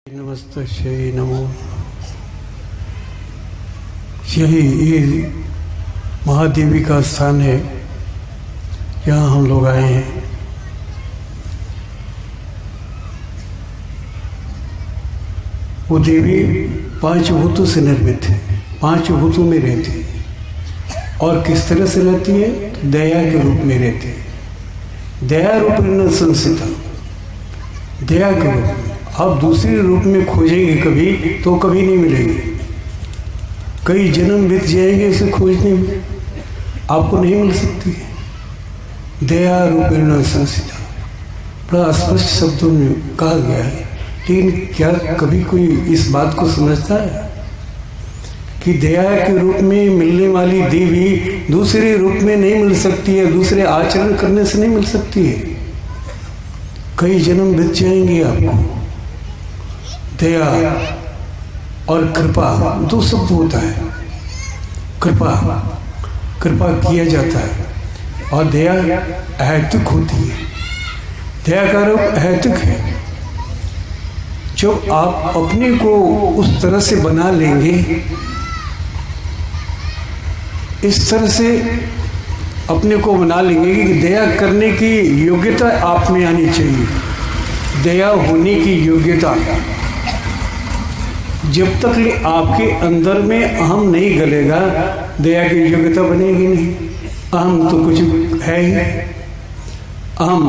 नमस्तश्यै नमो। यही महादेवी का स्थान है, यहाँ हम लोग आए हैं। वो देवी 5 भूतों से निर्मित है, 5 भूतों में रहती है। और किस तरह से रहती है? दया के रूप में रहती है। दया रूपेण संस्थिता, दया के रूप में। आप दूसरे रूप में खोजेंगे कभी तो कभी नहीं मिलेंगे। कई जन्म बीत जाएंगे इसे खोजने में, आपको नहीं मिल सकती है। दया रूपेण संस्थिता बड़ा स्पष्ट शब्दों में कहा गया है, लेकिन क्या कभी कोई इस बात को समझता है कि दया के रूप में मिलने वाली देवी दूसरे रूप में नहीं मिल सकती है, दूसरे आचरण करने से नहीं मिल सकती है। कई जन्म बीत जाएंगे आपको। दया और कृपा 2 शब्द होता है। कृपा किया जाता है, और दया अहैतुक होती है। दया का रूप अहैतुक है। जब आप अपने को उस तरह से बना लेंगे, इस तरह से अपने को बना लेंगे कि दया करने की योग्यता आप में आनी चाहिए। दया होने की योग्यता जब तक आपके अंदर में अहम नहीं गलेगा, दया की योग्यता बनेगी नहीं। अहम तो कुछ है ही। अहम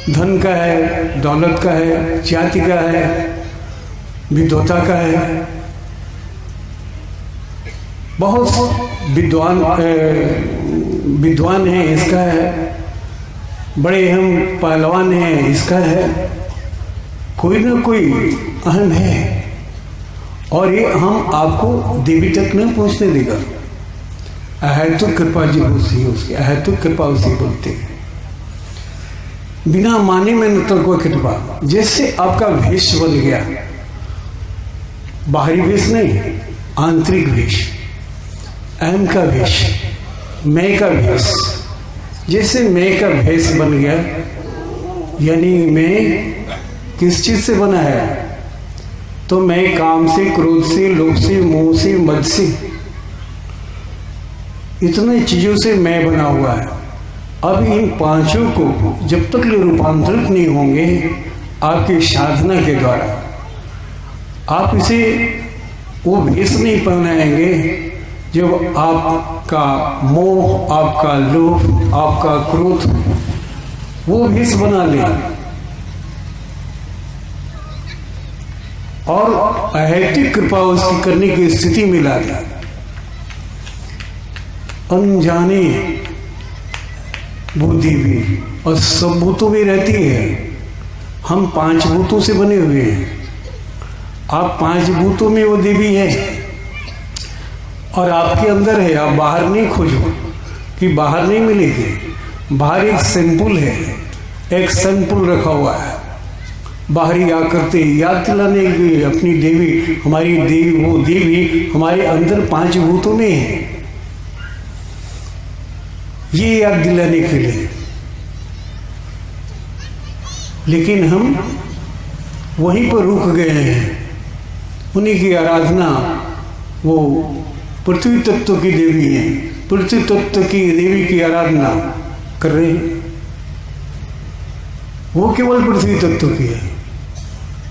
धन का है, दौलत का है, जाति का है, विद्वता का है। बहुत विद्वान है, इसका है। बड़े हम पहलवान हैं, इसका है। कोई ना कोई अहम है, और ये हम आपको देवी तक नहीं पहुंचने देगा। अहैतुक कृपा जो होती है, उसकी अहैतुक कृपा उसे बोलते हैं। बिना माने में न तो कोई कृपा। जैसे आपका भेष बन गया, बाहरी भेष नहीं, आंतरिक भेष, अहम का भेष, मैं का भेष। जैसे मैं का भेष बन गया, यानी मैं किस चीज से बना है? तो मैं काम से, क्रोध से, लोभ से, मोह से, मद से, इतने चीजों से मैं बना हुआ है। अब इन 5 को जब तक रूपांतरित नहीं होंगे आपकी साधना के द्वारा, आप इसे वो भेष नहीं पहनाएंगे जब आपका मोह, आपका लोभ, आपका क्रोध वो भेष बना ले और अहैतुक कृपा उसकी करने की स्थिति में ला दे। अनजाने वो देवी और सब भूतों में रहती है। हम 5 भूतों से बने हुए हैं। आप 5 भूतों में वो देवी है और आपके अंदर है। आप बाहर नहीं खोजो कि बाहर नहीं मिलेगी। बाहर एक सैंपल है, एक सैंपल रखा हुआ है। बाहरी आकर याद दिलाने की अपनी देवी, हमारी देवी, वो देवी हमारे अंदर 5 भूतों में है, ये याद दिलाने के लिए। लेकिन हम वहीं पर रुक गए हैं। उन्हीं की आराधना, वो पृथ्वी तत्व की देवी है, पृथ्वी तत्व की देवी की आराधना कर रहे हैं। वो केवल पृथ्वी तत्व की है,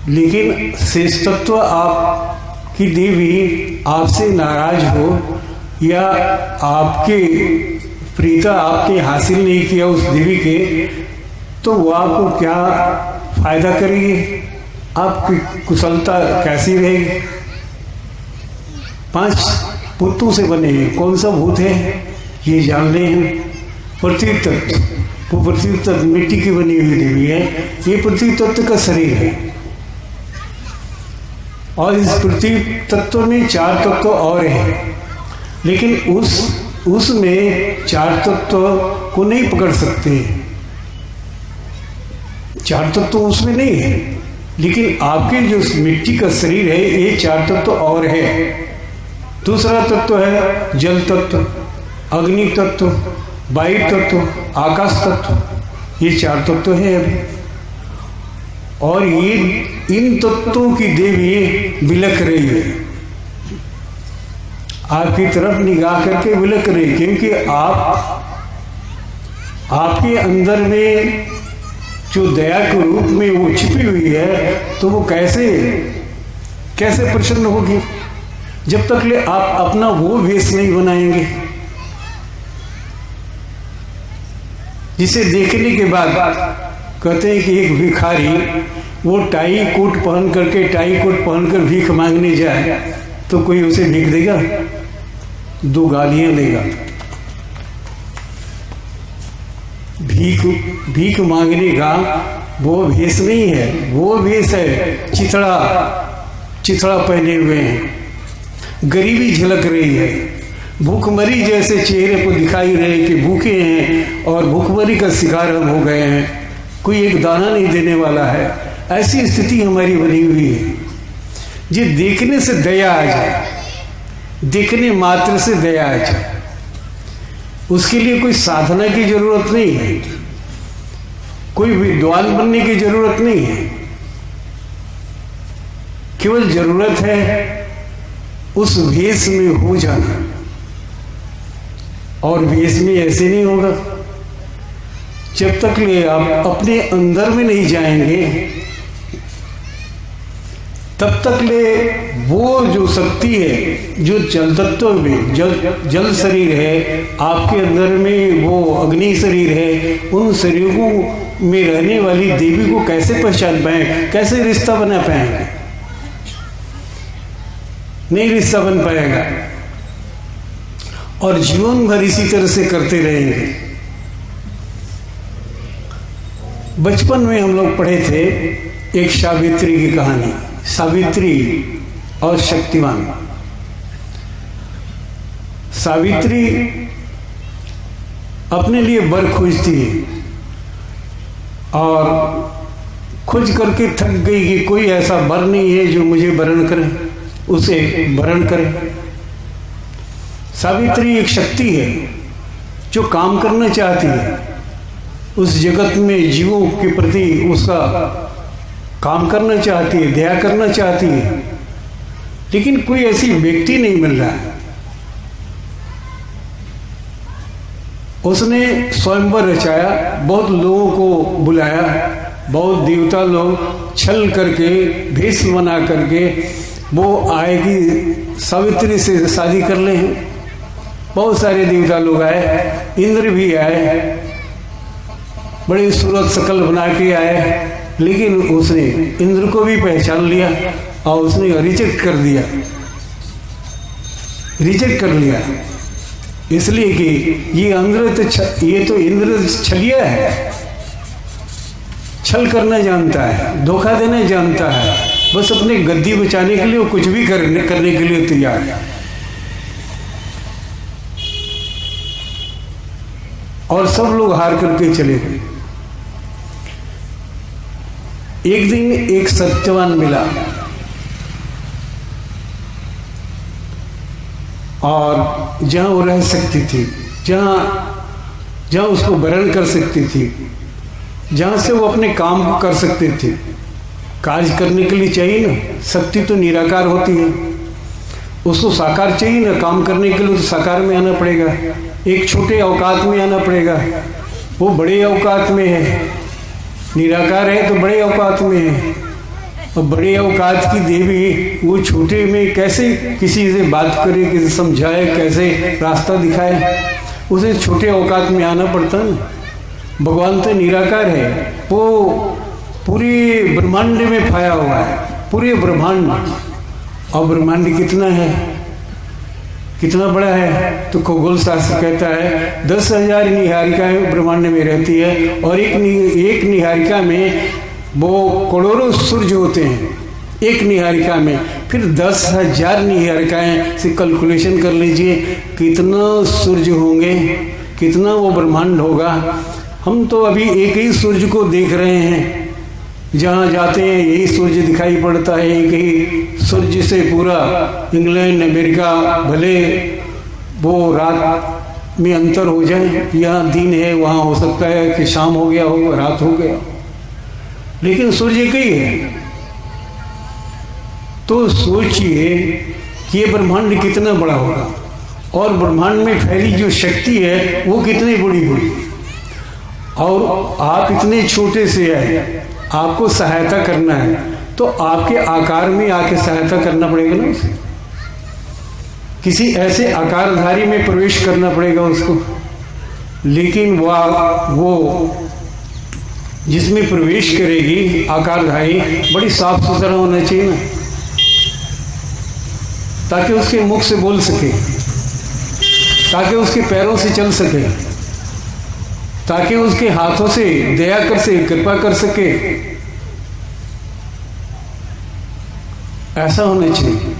लेकिन शेष तत्व आपकी देवी आपसे नाराज हो या आपके प्रीता आपने हासिल नहीं किया उस देवी के, तो वो आपको क्या फायदा करेगी? आपकी कुशलता कैसी रहेगी? 5 भूतों से बने हैं। कौन सा भूत है ये जान रहे हैं? पृथ्वी तत्व। वो पृथ्वी तत्व मिट्टी की बनी हुई देवी है। ये पृथ्वी तत्व का शरीर है, और इस पृथ्वी तत्व में 4 तत्व और हैं, लेकिन उसमें 4 तत्व को नहीं पकड़ सकते। 4 तत्व उसमें नहीं है, लेकिन आपके जो मिट्टी का शरीर है ये 4 तत्व और है। दूसरा तत्व है जल तत्व, अग्नि तत्व, वायु तत्व, आकाश तत्व। ये 4 तत्व है अभी। और ये इन तत्वों की देवी बिलख रही है, आपकी तरफ निगाह करके बिलख रही है, क्योंकि आपके अंदर में जो दया के रूप में वो छिपी हुई है, तो वो कैसे प्रसन्न होगी जब तक ले आप अपना वो वेश नहीं बनाएंगे, जिसे देखने के बाद कहते हैं कि एक भिखारी वो टाई कोट पहनकर भीख मांगने जाए तो कोई उसे भीख देगा? 2 गालियां देगा। भीख मांगने का वो भेष नहीं है, वो भेष है चिथड़ा पहने हुए हैं, गरीबी झलक रही है, भूखमरी जैसे चेहरे को दिखाई रहे कि भूखे हैं और भूखमरी का शिकार हम हो गए हैं, कोई एक दाना नहीं देने वाला है। ऐसी स्थिति हमारी बनी हुई है। जो देखने से दया आ जाए, देखने मात्र से दया आ जाए, उसके लिए कोई साधना की जरूरत नहीं है, कोई विद्वान बनने की जरूरत नहीं है, केवल जरूरत है उस भेष में हो जाना। और भेष में ऐसे नहीं होगा जब तक ले आप अपने अंदर में नहीं जाएंगे, तब तक ले वो जो शक्ति है, जो जल तत्व में जल शरीर है आपके अंदर में, वो अग्नि शरीर है, उन शरीरों में रहने वाली देवी को कैसे पहचान पाएंगे, कैसे रिश्ता बना पाएंगे? नहीं रिश्ता बन पाएगा और जीवन भर इसी तरह से करते रहेंगे। बचपन में हम लोग पढ़े थे एक सावित्री की कहानी, सावित्री और शक्तिमान। सावित्री अपने लिए वर खोजती है और खोज करके थक गई कि कोई ऐसा वर नहीं है जो मुझे वरण करे, उसे वरण करे। सावित्री एक शक्ति है जो काम करना चाहती है, उस जगत में जीवों के प्रति उसका काम करना चाहती है, दया करना चाहती है, लेकिन कोई ऐसी व्यक्ति नहीं मिल रहा है। उसने स्वयंवर रचाया, बहुत लोगों को बुलाया, बहुत देवता लोग छल करके भेष बना करके वो आएगी सावित्री से शादी कर ले। बहुत सारे देवता लोग आए, इंद्र भी आए, बड़ी सूरत शकल बना के आए, लेकिन उसने इंद्र को भी पहचान लिया और उसने रिजेक्ट कर लिया, इसलिए कि ये तो इंद्र छलिया है, छल करना जानता है, धोखा देना जानता है, बस अपने गद्दी बचाने के लिए वो कुछ भी करने के लिए तैयार है। और सब लोग हार करके चले गए। एक दिन एक सत्यवान मिला और जहां वो रह सकती थी, जहां उसको वरण कर सकती थी, जहां से वो अपने काम को कर सकते थे। काज करने के लिए चाहिए ना, शक्ति तो निराकार होती है, उसको साकार चाहिए ना, काम करने के लिए तो साकार में आना पड़ेगा, एक छोटे औकात में आना पड़ेगा। वो बड़े औकात में है, निराकार है तो बड़े औकात में है, और बड़े औकात की देवी वो छोटे में कैसे किसी से बात करे, किसी समझाए, कैसे रास्ता दिखाए, उसे छोटे औकात में आना पड़ता ना। भगवान तो निराकार है, वो पूरे ब्रह्मांड में फैला हुआ है, पूरे ब्रह्मांड। और ब्रह्मांड कितना है, कितना बड़ा है, तो खगोल शास्त्र कहता है 10,000 निहारिकाएं ब्रह्मांड में रहती है, और एक निहारिका में वो करोड़ों सूर्य होते हैं एक निहारिका में, फिर 10,000 निहारिकाएं से कैलकुलेशन कर लीजिए कितना सूर्य होंगे, कितना वो ब्रह्मांड होगा। हम तो अभी एक ही सूर्य को देख रहे हैं, जहाँ जाते हैं यही सूर्य दिखाई पड़ता है, एक ही सूर्य से पूरा इंग्लैंड अमेरिका, भले वो रात में अंतर हो जाए, यहाँ दिन है वहाँ हो सकता है कि शाम हो गया हो, रात हो गया, लेकिन सूर्य एक ही है। तो सोचिए कि ये ब्रह्मांड कितना बड़ा होगा और ब्रह्मांड में फैली जो शक्ति है वो कितनी बड़ी होगी, और आप इतने छोटे से हैं, आपको सहायता करना है तो आपके आकार में आके सहायता करना पड़ेगा ना उसे। किसी ऐसे आकारधारी में प्रवेश करना पड़ेगा उसको। लेकिन वो जिसमें प्रवेश करेगी आकारधारी बड़ी साफ सुथरा होना चाहिए ना, ताकि उसके मुख से बोल सके, ताकि उसके पैरों से चल सके, ताकि उसके हाथों से दया कर सके, कृपा कर सके। ऐसा होना चाहिए,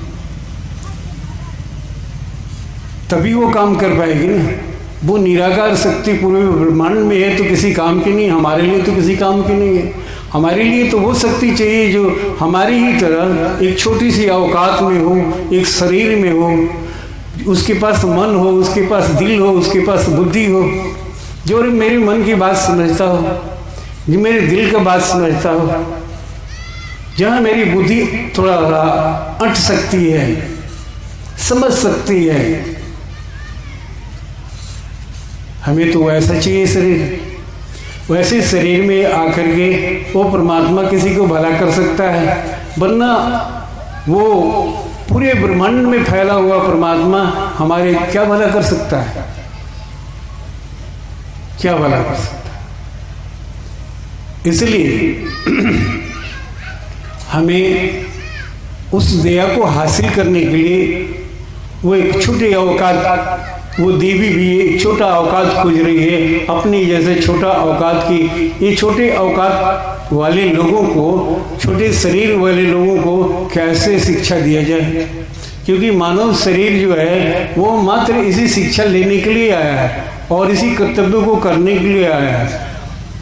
तभी वो काम कर पाएगी ना। वो निराकार शक्ति पूरे ब्रह्मांड में है तो किसी काम की नहीं, हमारे लिए तो किसी काम की नहीं है। हमारे लिए तो वो शक्ति चाहिए जो हमारी ही तरह एक छोटी सी औकात में हो, एक शरीर में हो, उसके पास मन हो, उसके पास दिल हो, उसके पास बुद्धि हो, जो मेरे मन की बात समझता हो, जो मेरे दिल का बात समझता हो, जहाँ मेरी बुद्धि थोड़ा अट सकती है, समझ सकती है। हमें तो वैसा चाहिए शरीर। वैसे शरीर में आकर के वो परमात्मा किसी को भला कर सकता है, वरना वो पूरे ब्रह्मांड में फैला हुआ परमात्मा हमारे क्या भला कर सकता है? क्या भला कर सकता है? इसलिए हमें उस दया को हासिल करने के लिए वो एक छोटे औकात, वो देवी भी एक छोटा औकात खोज रही है अपनी जैसे छोटा औकात की। ये छोटे औकात वाले लोगों को, छोटे शरीर वाले लोगों को कैसे शिक्षा दिया जाए, क्योंकि मानव शरीर जो है वो मात्र इसी शिक्षा लेने के लिए आया है और इसी कर्तव्य को करने के लिए आया है,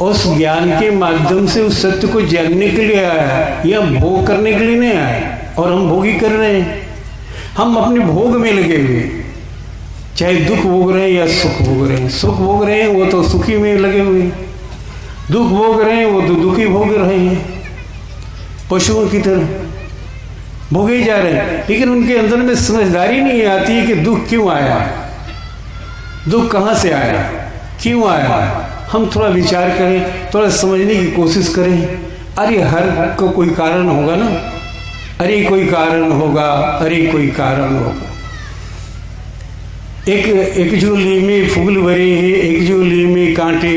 उस ज्ञान के माध्यम से उस सत्य को जानने के लिए आया है। यह भोग करने के लिए नहीं आया है, और हम भोगी कर रहे हैं। हम अपने भोग में लगे हुए, चाहे दुख भोग रहे हैं या सुख भोग रहे हैं। सुख भोग रहे हैं वो तो सुखी में लगे हुए हैं, दुख भोग रहे हैं वो तो दुखी भोग रहे हैं, पशुओं की तरह भोगे जा रहे हैं। लेकिन उनके अंदर में समझदारी नहीं आती है कि दुख क्यों आया, दुख कहाँ से आया, क्यों आया। हम थोड़ा विचार करें, थोड़ा समझने की कोशिश करें। अरे हर को कोई कारण होगा ना, अरे कोई कारण होगा, अरे कोई कारण होगा। एक झोली में फूल भरे हैं, एक झोली में कांटे,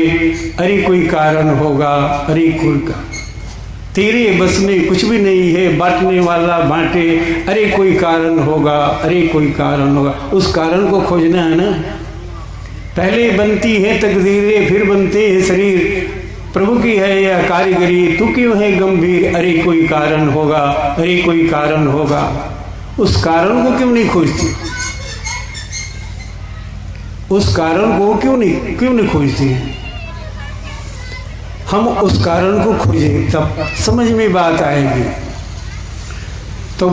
अरे कोई कारण होगा, अरे कोई का तेरे बस में कुछ भी नहीं है, बांटने वाला बांटे, अरे कोई कारण होगा, अरे कोई कारण होगा। उस कारण को खोजना है ना। पहले बनती है तकदीरें, फिर बनते हैं शरीर, प्रभु की है यह कारीगरी, तू क्यों है गंभीर, अरे कोई कारण होगा, अरे कोई कारण होगा। उस कारण को क्यों नहीं खोजती, उस कारण को क्यों नहीं खोजती। हम उस कारण को खोजें तब समझ में बात आएगी। तो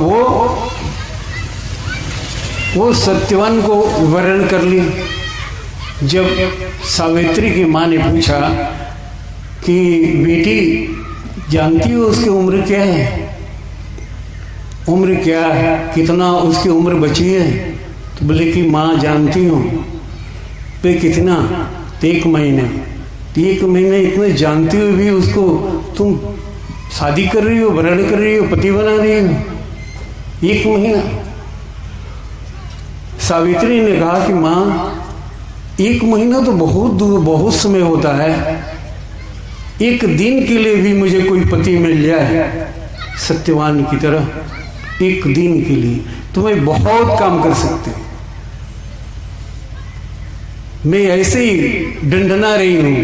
वो सत्यवान को वर्णन कर ली। जब सावित्री की माँ ने पूछा कि बेटी जानती हो उसकी उम्र क्या है, उम्र क्या है, कितना उसकी उम्र बची है? तो बोले कि माँ जानती हूँ। पे कितना? 1 महीने। 1 महीने इतने जानती हुई भी उसको तुम शादी कर रही हो, वरण कर रही हो, पति बना रही हो, 1 महीना। सावित्री ने कहा कि माँ 1 महीना तो बहुत दूर, बहुत समय होता है। 1 दिन के लिए भी मुझे कोई पति मिल जाए सत्यवान की तरह, 1 दिन के लिए तो मैं बहुत काम कर सकती हूँ। मैं ऐसे ही डंडना रही हूँ,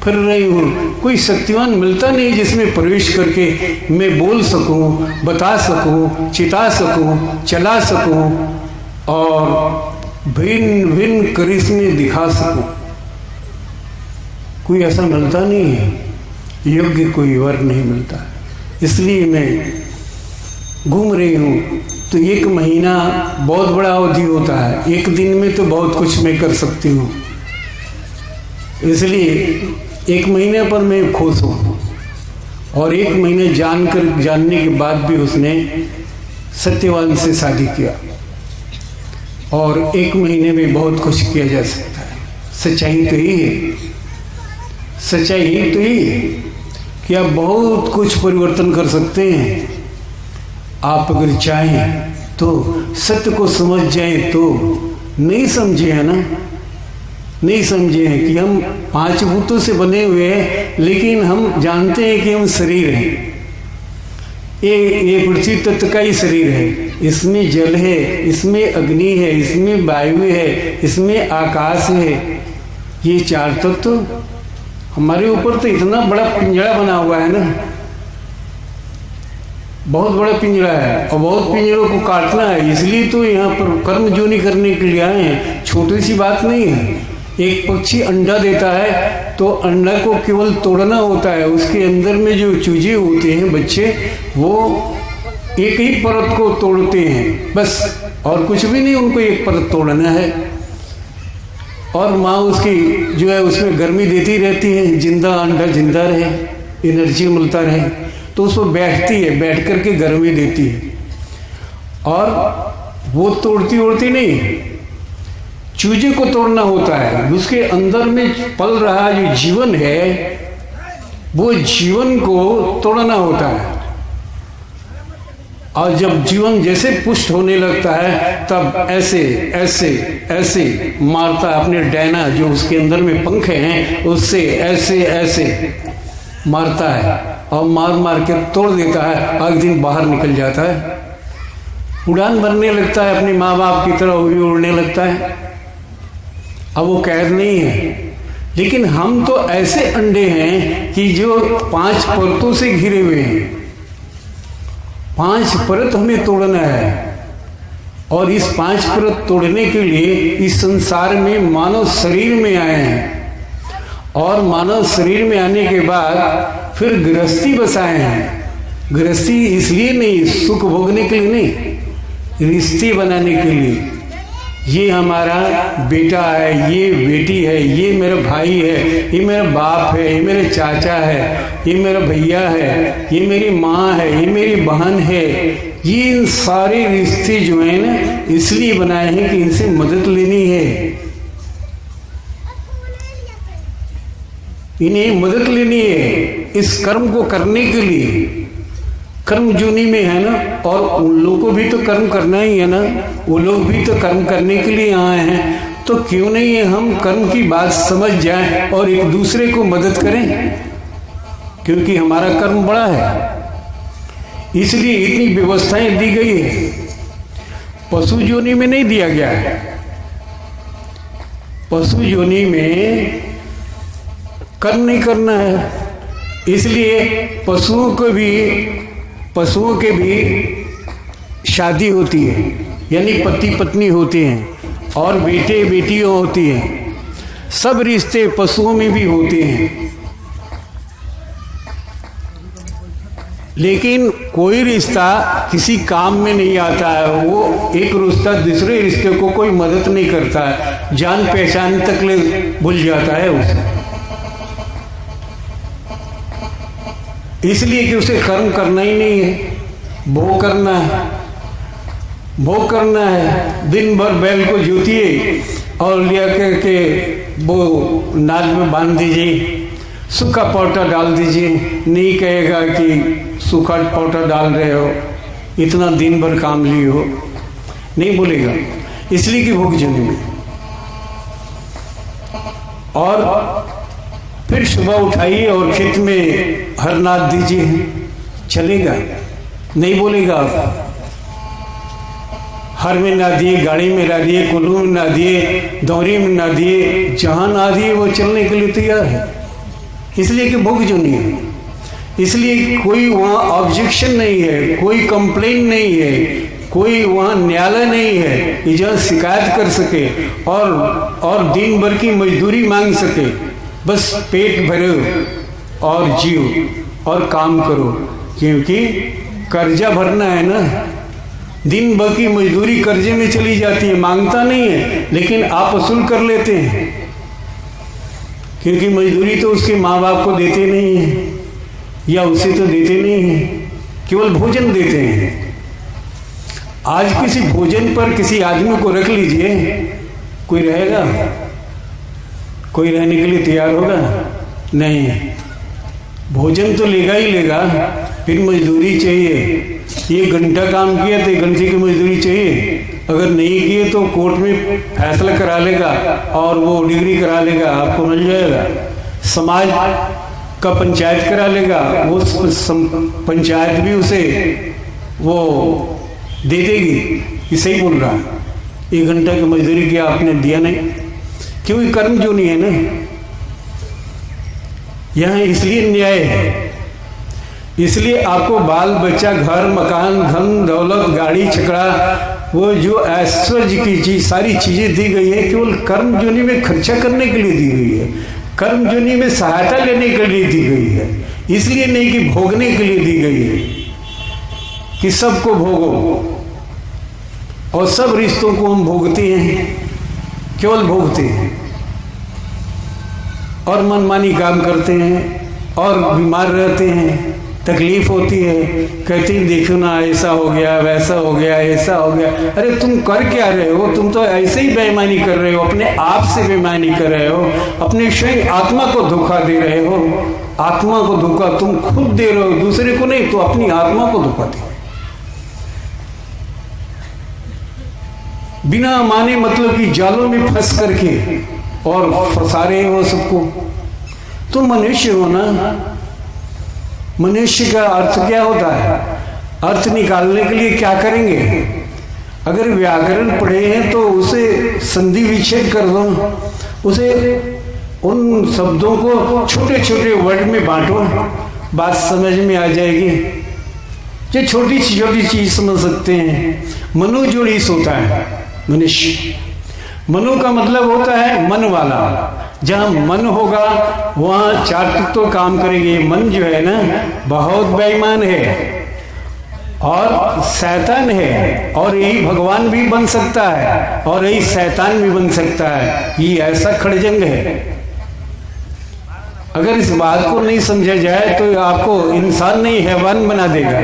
फिर रही हूँ, कोई सत्यवान मिलता नहीं जिसमें प्रवेश करके मैं बोल सकूँ, बता सकूँ, चिता सकूँ, चला सकूँ और भिन्न भिन्न करिश्मे दिखा सकूँ। कोई ऐसा मिलता नहीं है, योग्य कोई वर नहीं मिलता। इसलिए मैं घूम रही हूँ। तो 1 महीना बहुत बड़ा अवधि होता है, 1 दिन में तो बहुत कुछ मैं कर सकती हूँ। इसलिए 1 महीने पर मैं खुश हूँ। और 1 महीने जानने के बाद भी उसने सत्यवान से शादी किया। और 1 महीने में बहुत कुछ किया जा सकता है। सच्चाई तो ही है, सच्चाई ही तो ही है कि आप बहुत कुछ परिवर्तन कर सकते हैं। आप अगर चाहें तो सत्य को समझ जाएं तो। नहीं समझे है ना, नहीं समझे हैं कि हम 5 भूतों से बने हुए हैं, लेकिन हम जानते हैं कि हम शरीर हैं। ये पृथ्वी तत्व का ही शरीर है। इसमें जल है, इसमें अग्नि है, इसमें वायु है, इसमें आकाश है। ये 4 तत्व हमारे ऊपर तो इतना बड़ा पिंजरा बना हुआ है ना, बहुत बड़ा पिंजरा है और बहुत पिंजरों को काटना है। इसलिए तो यहाँ पर कर्म जोनी करने के लिए आए हैं। छोटी सी बात नहीं है। एक पक्षी अंडा देता है तो अंडा को केवल तोड़ना होता है। उसके अंदर में जो चूजे होते हैं, बच्चे, वो एक ही परत को तोड़ते हैं बस, और कुछ भी नहीं, उनको एक परत तोड़ना है। और माँ उसकी जो है उसमें गर्मी देती रहती है, जिंदा अंडा जिंदा रहे, एनर्जी मिलता रहे। तो उसको बैठती है, बैठ करके गर्मी देती है। और वो तोड़ती ओड़ती नहीं, चूजे को तोड़ना होता है। उसके अंदर में पल रहा जो जीवन है, वो जीवन को तोड़ना होता है। और जब जीवन जैसे पुष्ट होने लगता है, तब ऐसे ऐसे ऐसे मारता है अपने डैना, जो उसके अंदर में पंख हैं, उससे ऐसे ऐसे मारता है और मार मार के तोड़ देता है। अगले दिन बाहर निकल जाता है, उड़ान भरने लगता है, अपने माँ बाप की तरह भी उड़ने लगता है। अब वो कैद नहीं है। लेकिन हम तो ऐसे अंडे हैं कि जो 5 परतों से घिरे हुए हैं। 5 परत हमें तोड़ना है। और इस 5 परत तोड़ने के लिए इस संसार में मानव शरीर में आए हैं। और मानव शरीर में आने के बाद फिर गृहस्थी बसाए हैं। गृहस्थी इसलिए नहीं, सुख भोगने के लिए नहीं, रिश्ते बनाने के लिए। ये हमारा बेटा है, ये बेटी है, ये मेरा भाई है, ये मेरा बाप है, ये मेरा चाचा है, ये मेरा भैया है, ये मेरी माँ है, ये मेरी बहन है। ये इन सारे रिश्ते जो हैं ना, इसलिए बनाए हैं कि इनसे मदद लेनी है, इन्हें मदद लेनी है इस कर्म को करने के लिए। कर्म जूनी में है ना, और उन लोगों को भी तो कर्म करना ही है ना, वो लोग भी तो कर्म करने के लिए आए हैं। तो क्यों नहीं है हम कर्म की बात समझ जाएं और एक दूसरे को मदद करें, क्योंकि हमारा कर्म बड़ा है। इसलिए इतनी व्यवस्थाएं दी गई है। पशु योनि में नहीं दिया गया है। पशु योनि में कर्म नहीं करना है। इसलिए पशुओं के भी शादी होती है, यानी पति पत्नी होते हैं और बेटे बेटियां होती हैं। सब रिश्ते पशुओं में भी होते हैं। लेकिन कोई रिश्ता किसी काम में नहीं आता है। वो एक रिश्ता दूसरे रिश्ते को कोई मदद नहीं करता है, जान पहचान तक ले भूल जाता है उसे। इसलिए कि उसे कर्म करना ही नहीं है, भोग करना है। भोग करना है, दिन भर बैल को जोतिए और लिया करके वो नाद में बांध दीजिए, सूखा पाउडर डाल दीजिए। नहीं कहेगा कि सूखा पाउडर डाल रहे हो, इतना दिन भर काम लिए हो, नहीं बोलेगा। इसलिए कि भोग जन्म में। और फिर सुबह उठाइए और खेत में हर नाद दीजिए, चलेगा? नहीं बोलेगा। आप हर में ना दिए, गाड़ी में ना दिए, कुल्लू में ना दिए, दौरी में ना दिए, जहाँ ना दिए वो चलने के लिए तैयार है। इसलिए कि भोग जो नहीं है। इसलिए कोई वहाँ ऑब्जेक्शन नहीं है, कोई कंप्लेन नहीं है, कोई वहाँ न्यायालय नहीं है कि जहाँ शिकायत कर सके और दिन भर की मजदूरी मांग सके। बस पेट भरो और जियो और काम करो, क्योंकि कर्जा भरना है ना। दिन भर की मजदूरी कर्जे में चली जाती है, मांगता नहीं है, लेकिन आप वसूल कर लेते हैं, क्योंकि मजदूरी तो उसके माँ बाप को देते नहीं है। या उसे तो देते नहीं हैं, केवल भोजन देते हैं। आज किसी भोजन पर किसी आदमी को रख लीजिए, कोई रहेगा? कोई रहने के लिए तैयार होगा? नहीं। भोजन तो लेगा ही लेगा, फिर मजदूरी चाहिए। 1 घंटा काम किया तो 1 घंटे की मजदूरी चाहिए। अगर नहीं किए तो कोर्ट में फैसला करा लेगा और वो डिग्री करा लेगा, आपको मिल जाएगा। समाज का पंचायत करा लेगा, वो पंचायत भी उसे वो दे देगी। ये सही बोल रहा है। 1 घंटा की मजदूरी किया, आपने दिया नहीं, क्योंकि कर्म जो नहीं है ना। यहाँ इसलिए न्याय है, इसलिए आपको बाल बच्चा, घर मकान, धन दौलत, गाड़ी छकड़ा, वो जो ऐश्वर्य की चीज, सारी चीजें दी गई है, केवल कर्म जोनी में खर्चा करने के लिए दी गई है, कर्म जोनी में सहायता लेने के लिए दी गई है। इसलिए नहीं कि भोगने के लिए दी गई है कि सबको भोगो। और सब रिश्तों को हम भोगते हैं, केवल भोगते हैं और मनमानी काम करते हैं और बीमार रहते हैं, तकलीफ होती है, कहते हैं देखो ना ऐसा हो गया, वैसा हो गया, ऐसा हो गया। अरे तुम कर क्या रहे हो? तुम तो ऐसे ही बेईमानी कर रहे हो, अपने आप से बेईमानी कर रहे हो, अपने स्वयं आत्मा को धोखा दे रहे हो। आत्मा को धोखा तुम खुद दे रहे हो, दूसरे को नहीं, तो अपनी आत्मा को धोखा दे। बिना माने मतलब कि जालों में फंस करके और फंसा रहे हो सबको। तुम मनुष्य हो ना। मनुष्य का अर्थ क्या होता है? अर्थ निकालने के लिए क्या करेंगे? अगर व्याकरण पढ़े हैं तो उसे संधि विच्छेद कर दो, उसे उन शब्दों को छोटे छोटे वर्ड में बांटो, बात समझ में आ जाएगी। जो छोटी छोटी चीज समझ सकते हैं। मनु जो ईस होता है, मनुष्य, मनु का मतलब होता है मन वाला। जहाँ मन होगा वहाँ 4 तत्व काम करेंगे। मन जो है ना बहुत बेईमान है और शैतान है, और यही भगवान भी बन सकता है और यही शैतान भी बन सकता है। ये ऐसा खड़जंग है। अगर इस बात को नहीं समझा जाए तो आपको इंसान नहीं हैवान बना देगा।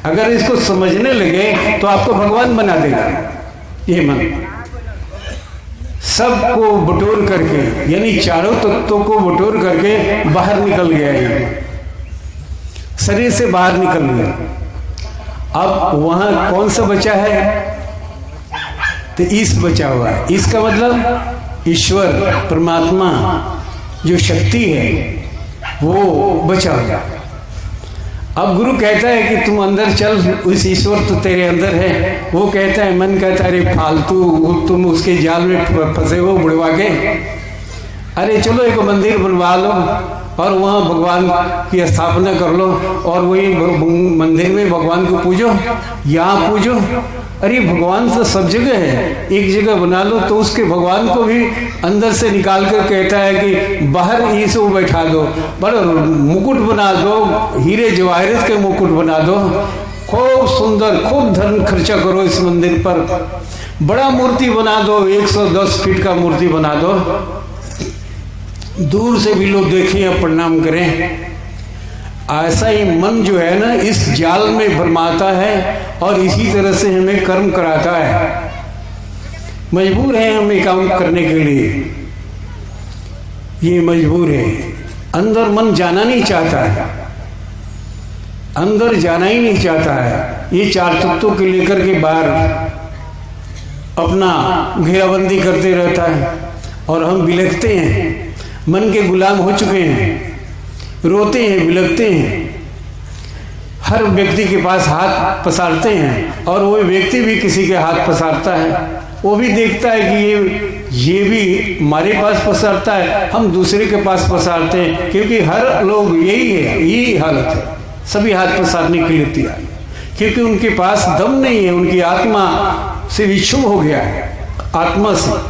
अगर इसको समझने लगे तो आपको भगवान बना देगा। ये मन सबको बटोर करके, यानी चारों तत्वों को बटोर करके बाहर निकल गया है, शरीर से बाहर निकल गया। अब वहां कौन सा बचा है? तो ईश बचा हुआ है। इसका मतलब ईश्वर, परमात्मा जो शक्ति है वो बचा हुआ। अब गुरु कहता है कि तुम अंदर चल, उस ईश्वर तो तेरे अंदर है। वो कहता है, मन कहता है अरे फालतू, तुम उसके जाल में फंसे हो बुढ़वा के, अरे चलो एक मंदिर बनवा लो और वहाँ भगवान की स्थापना कर लो और वही मंदिर में भगवान को पूजो, यहाँ पूजो। अरे भगवान तो सब जगह है, एक जगह बना लो तो उसके भगवान को भी अंदर से निकाल कर कहता है कि बाहर ईसो बैठा दो, बड़ा मुकुट बना दो, हीरे जवाहरात के मुकुट बना दो, खूब सुंदर, खूब धन खर्चा करो इस मंदिर पर, बड़ा मूर्ति बना दो, 110 फीट का मूर्ति बना दो, दूर से भी लोग देखें या प्रणाम करें। ऐसा ही मन जो है ना इस जाल में भरमाता है और इसी तरह से हमें कर्म कराता है। मजबूर है हमें काम करने के लिए, ये मजबूर है। अंदर मन जाना नहीं चाहता है, अंदर जाना ही नहीं चाहता है। ये 4 तत्वों के लेकर के बाहर अपना घेराबंदी करते रहता है और हम बिलखते हैं, मन के गुलाम हो चुके हैं, रोते हैं, बिलखते हैं। हर व्यक्ति के पास हाथ पसारते हैं और वो व्यक्ति भी किसी के हाथ पसारता है। वो भी देखता है कि ये भी हमारे पास पसारता है, हम दूसरे के पास पसारते हैं, क्योंकि हर लोग यही है, यही हालत है, सभी हाथ पसारने के लिए तैयार, क्योंकि उनके पास दम नहीं है, उनकी आत्मा से विक्षुब्ध हो गया है। आत्मा से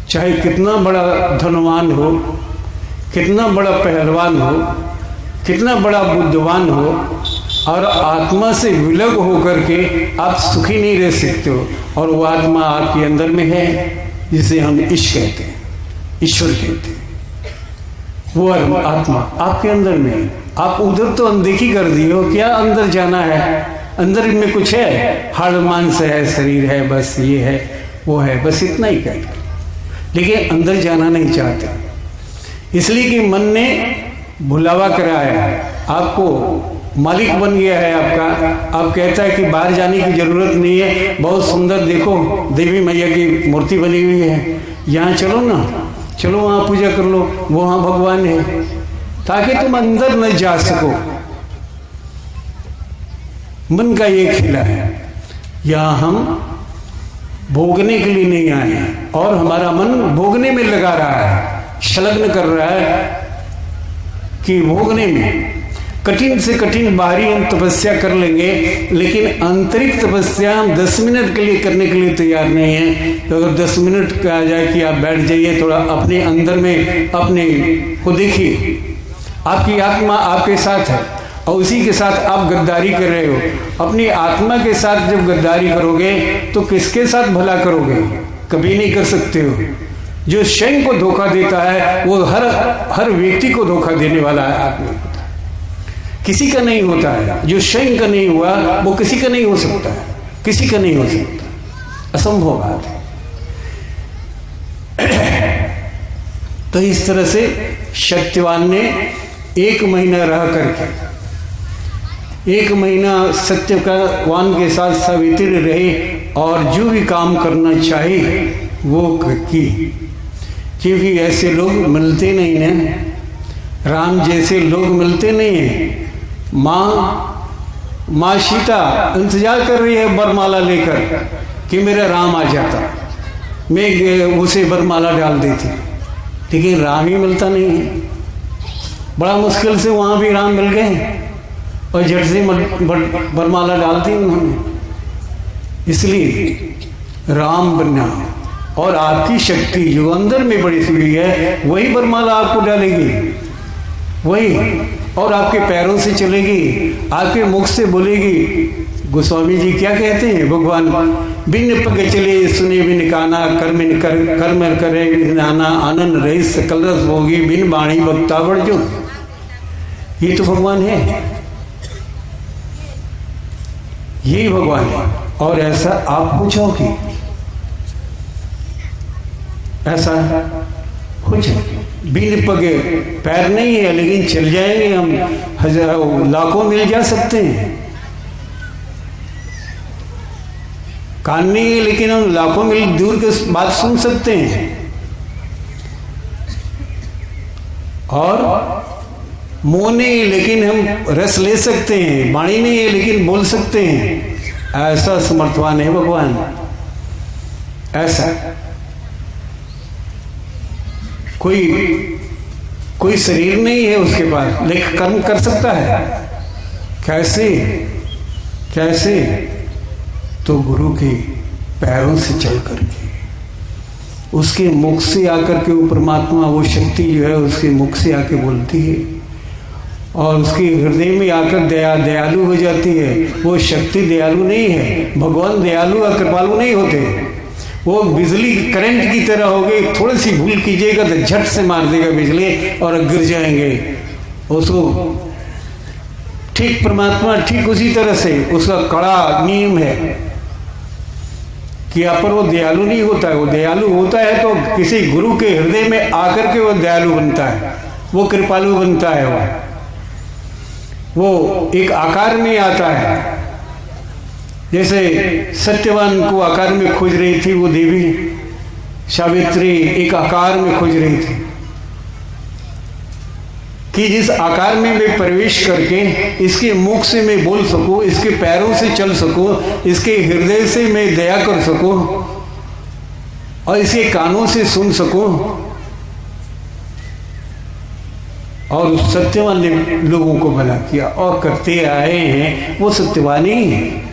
चाहे कितना बड़ा धनवान हो, कितना बड़ा पहलवान हो, कितना बड़ा बुद्धिमान हो, और आत्मा से विलग होकर के आप सुखी नहीं रह सकते हो। और वो आत्मा आपके अंदर में है, जिसे हम ईश कहते हैं, ईश्वर कहते हैं। वो आत्मा आपके अंदर में है। आप उधर तो अनदेखी कर दिए हो, क्या अंदर जाना है? अंदर में कुछ है, हाड़ मांस है, शरीर है, बस ये है वो है, बस इतना ही कह, लेकिन अंदर जाना नहीं चाहते, इसलिए कि मन ने भुलावा कराया है, आपको मालिक बन गया है आपका। आप कहता है कि बाहर जाने की जरूरत नहीं है, बहुत सुंदर देखो देवी मैया की मूर्ति बनी हुई है, यहाँ चलो ना, चलो वहाँ पूजा कर लो, वहाँ भगवान है, ताकि तुम अंदर न जा सको। मन का ये खेला है, यहाँ हम भोगने के लिए नहीं आए हैं, और हमारा मन भोगने में लगा रहा है, संलग्न कर रहा है कि भोगने में। कठिन से कठिन बाहरी हम तपस्या कर लेंगे, लेकिन आंतरिक तपस्या हम 10 मिनट के लिए करने के लिए तैयार नहीं है। तो अगर 10 मिनट कहा जाए कि आप बैठ जाइए, थोड़ा अपने अंदर में अपने को देखिए, आपकी आत्मा आपके साथ है और उसी के साथ आप गद्दारी कर रहे हो। अपनी आत्मा के साथ जब गद्दारी करोगे तो किसके साथ भला करोगे? कभी नहीं कर सकते हो। जो स्वयं को धोखा देता है वो हर व्यक्ति को धोखा देने वाला है आदमी, किसी का नहीं होता है। जो स्वयं का नहीं हुआ वो किसी का नहीं हो सकता है, किसी का नहीं हो सकता, असंभव बात है। तो इस तरह से सत्यवान ने 1 महीना रह करके, 1 महीना सत्यवान के साथ सावित्री रहे और जो भी काम करना चाहिए वो की, क्योंकि ऐसे लोग मिलते नहीं हैं, राम जैसे लोग मिलते नहीं हैं। माँ सीता इंतजार कर रही है वरमाला लेकर कि मेरा राम आ जाता, मैं उसे वरमाला डाल देती, लेकिन राम ही मिलता नहीं है। बड़ा मुश्किल से वहाँ भी राम मिल गए और झट से वरमाला डाल दी उन्होंने। इसलिए राम बनना और आपकी शक्ति जो अंदर में बड़ी हुई है वही वरमाला आपको डालेगी, वही, और आपके पैरों से चलेगी, आपके मुख से बोलेगी। गोस्वामी जी क्या कहते हैं भगवान, बिन पग चले सुने बिन काना, कर्म करे नाना, आनंद रही सकल रस भोगी, बिन बाणी बक्ता बड़जो। ये तो भगवान है, यही भगवान है। और ऐसा आप हो जाओगे, ऐसा हो जाए। बिन पगे पैर नहीं है लेकिन चल जाएंगे हम, हजारों लाखों मिल जा सकते हैं। कान नहीं है लेकिन हम लाखों मील दूर की बात सुन सकते हैं, और मुंह नहीं है लेकिन हम रस ले सकते हैं, वाणी नहीं है लेकिन बोल सकते हैं। ऐसा समर्थवान है भगवान, ऐसा कोई शरीर नहीं है उसके पास, लेकिन कर्म कर सकता है। कैसे? तो गुरु के पैरों से चल करके, उसके मुख से आकर के वो परमात्मा, वो शक्ति जो है उसके मुख से आके बोलती है और उसके हृदय में आकर दयालु हो जाती है। वो शक्ति दयालु नहीं है, भगवान दयालु और कृपालु नहीं होते। वो बिजली करंट की तरह हो गई, थोड़ी सी भूल कीजिएगा तो झट से मार देगा बिजली और गिर जाएंगे। उसको ठीक परमात्मा ठीक उसी तरह से उसका कड़ा नियम है कि यहाँ पर वो दयालु नहीं होता है। वो दयालु होता है तो किसी गुरु के हृदय में आकर के वो दयालु बनता है, वो कृपालु बनता है। वो एक आकार में आता है, जैसे सत्यवान को आकार में खोज रही थी वो देवी सावित्री, एक आकार में खोज रही थी कि जिस आकार में मैं प्रवेश करके इसके मुख से मैं बोल सकूं, इसके पैरों से चल सकूं, इसके हृदय से मैं दया कर सकूं और इसके कानों से सुन सकूं। और सत्यवान ने लोगों को भला किया और करते आए हैं, वो सत्यवान ही है,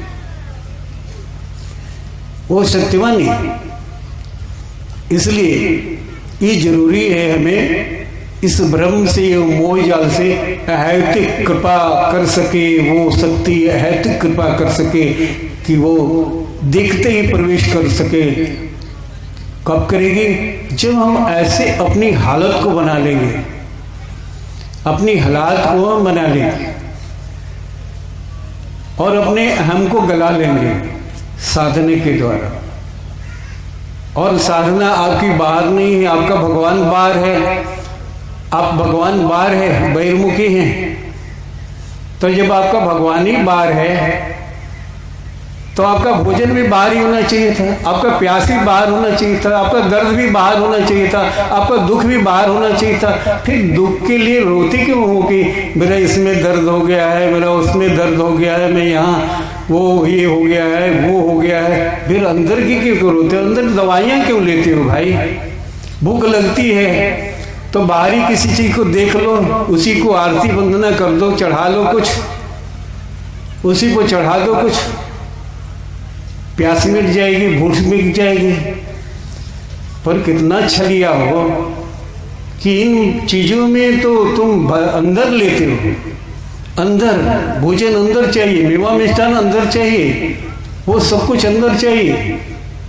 वो सत्यवान है। इसलिए ये जरूरी है हमें इस भ्रम से, मोह जाल से अहैतिक कृपा कर सके, वो शक्ति अहैतिक कृपा कर सके कि वो देखते ही प्रवेश कर सके। कब करेगी? जब हम ऐसे अपनी हालत को बना लेंगे अपनी हालात को बना लेंगे और अपने अहम को गला लेंगे साधने के द्वारा। और साधना आपकी बाहर नहीं है, आपका भगवान बाहर है। आप भगवान बाहर है, बहिर्मुखी हैं। तो जब आपका भगवान ही बाहर है तो आपका भोजन भी बाहर ही होना चाहिए था, आपका प्यास भी बाहर होना चाहिए था, आपका दर्द भी बाहर होना चाहिए था, आपका दुख भी बाहर होना चाहिए था। फिर दुख के लिए रोते क्यों हो कि मेरा इसमें दर्द हो गया है, मेरा उसमें दर्द हो गया है, मैं यहाँ वो ये हो गया है, वो हो गया है। फिर अंदर की क्यों रोते हो? अंदर दवाइयाँ क्यों लेते हो भाई? भूख लगती है तो बाहरी किसी चीज को देख लो, उसी को आरती वंदना कर दो, चढ़ा लो कुछ, उसी को चढ़ा दो कुछ, प्यास मिट जाएगी, भूख मिट जाएगी। पर कितना छलिया हो कि इन चीजों में तो तुम अंदर लेते हो। अंदर भोजन अंदर चाहिए, मेवा मिष्ठान अंदर चाहिए, वो सब कुछ अंदर चाहिए,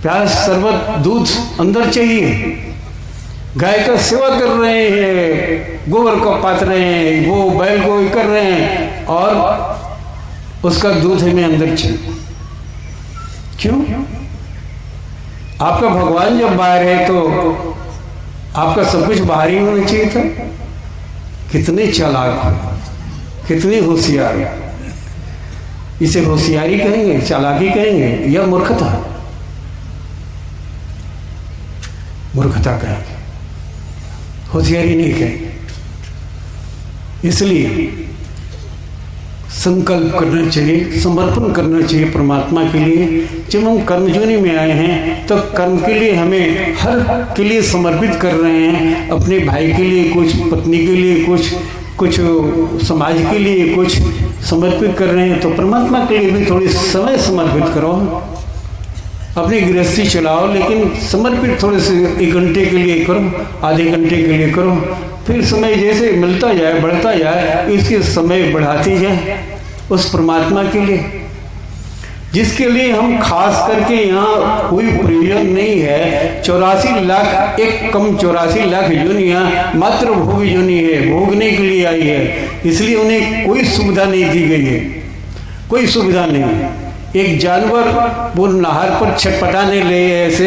प्यास शरबत दूध अंदर चाहिए। गाय का सेवा कर रहे हैं, गोबर को पात रहे हैं, वो बैल को कर रहे हैं और उसका दूध हमें अंदर चाहिए। क्यों? आपका भगवान जब बाहर है तो आपका सब कुछ बाहर ही होना चाहिए था। कितने चालाक हो, कितने होशियार हो। इसे होशियारी कहेंगे, चालाकी कहेंगे या मूर्खता? मूर्खता कहेंगे, होशियारी नहीं कहेंगे। इसलिए संकल्प करना चाहिए, समर्पण करना चाहिए परमात्मा के लिए। जब हम कर्मजोनी में आए हैं तो कर्म के लिए हमें हर के लिए समर्पित कर रहे हैं। अपने भाई के लिए कुछ, पत्नी के लिए कुछ समाज के लिए कुछ समर्पित कर रहे हैं, तो परमात्मा के लिए भी थोड़ी समय समर्पित करो। अपनी गृहस्थी चलाओ, लेकिन समर्पित थोड़े से 1 घंटे के लिए करो, आधे घंटे के लिए करो। फिर समय जैसे मिलता जाए, बढ़ता जाए, इसके समय बढ़ाती जाए उस परमात्मा के लिए, जिसके लिए हम खास करके यहाँ कोई प्रयोजन नहीं है। 84 लाख, एक कम 84 लाख योनियाँ मात्र भोग योनि है, भोगने के लिए आई है। इसलिए उन्हें कोई सुविधा नहीं दी गई है, कोई सुविधा नहीं है। एक जानवर वो नहर पर छटपटाने ले ऐसे,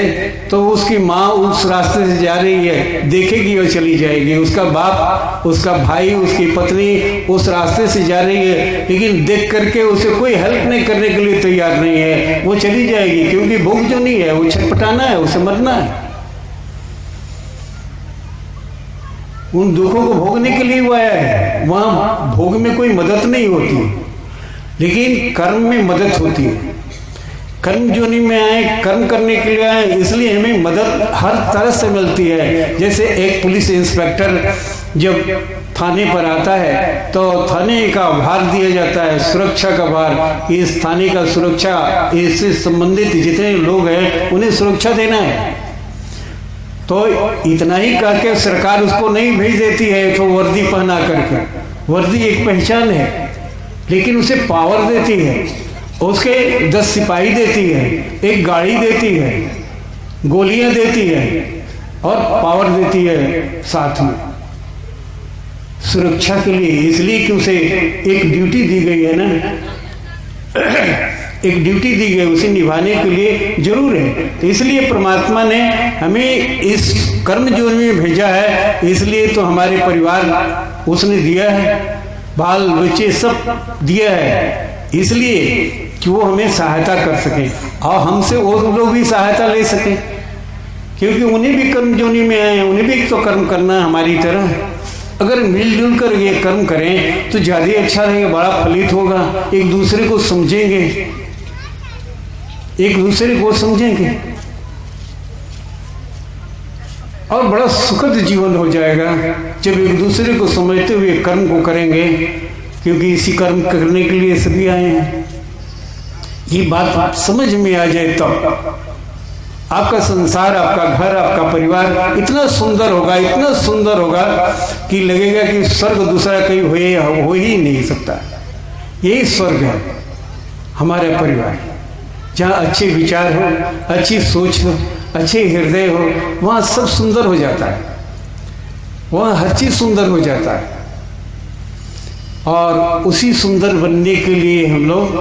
तो उसकी माँ उस रास्ते से जा रही है, देखेगी और चली जाएगी। उसका बाप, उसका भाई, उसकी पत्नी उस रास्ते से जा रही है, लेकिन देख करके उसे कोई हेल्प नहीं करने के लिए तैयार नहीं है, वो चली जाएगी। क्योंकि भोग जो नहीं है, वो छटपटाना है, उसे मरना है। उन दुखों को भोगने के लिए वो आया है। वहाँ भोग में कोई मदद नहीं होती, लेकिन कर्म में मदद होती है। कर्म जोनी में आए, कर्म करने के लिए आए, इसलिए हमें मदद हर तरह से मिलती है। जैसे एक पुलिस इंस्पेक्टर जब थाने पर आता है तो थाने का भार दिया जाता है, सुरक्षा का भार। इस थाने का सुरक्षा, इससे संबंधित जितने लोग हैं उन्हें सुरक्षा देना है। तो इतना ही करके सरकार उसको नहीं भेज देती है तो वर्दी पहना करके। वर्दी एक पहचान है, लेकिन उसे पावर देती है, उसके 10 सिपाही देती है, एक गाड़ी देती है, गोलियां देती है और पावर देती है साथ में सुरक्षा के लिए। इसलिए कि उसे एक ड्यूटी दी गई है ना, एक ड्यूटी दी गई, उसे निभाने के लिए जरूर है। तो इसलिए परमात्मा ने हमें इस कर्म जोन में भेजा है। इसलिए तो हमारे परिवार उसने दिया है, बाल बच्चे सब दिया है, इसलिए कि वो हमें सहायता कर सके और हमसे वो लोग भी सहायता ले सके। क्योंकि उन्हें भी कर्म जोनी में आए हैं, उन्हें भी तो कर्म करना है हमारी तरह। अगर मिलजुल कर ये कर्म करें तो ज़्यादा अच्छा रहेगा, बड़ा फलित होगा। एक दूसरे को समझेंगे, एक दूसरे को समझेंगे और बड़ा सुखद जीवन हो जाएगा जब एक दूसरे को समझते हुए कर्म को करेंगे। क्योंकि इसी कर्म करने के लिए सभी आए हैं। ये बात समझ में आ जाए तब आपका संसार, आपका घर, आपका परिवार इतना सुंदर होगा, इतना सुंदर होगा कि लगेगा कि स्वर्ग दूसरा कहीं हो ही नहीं सकता। यही स्वर्ग है हमारा परिवार, जहाँ अच्छे विचार हो, अच्छी सोच हो, अच्छे हृदय हो, वहाँ सब सुंदर हो जाता है, वहाँ हर चीज सुंदर हो जाता है। और उसी सुंदर बनने के लिए हम लोग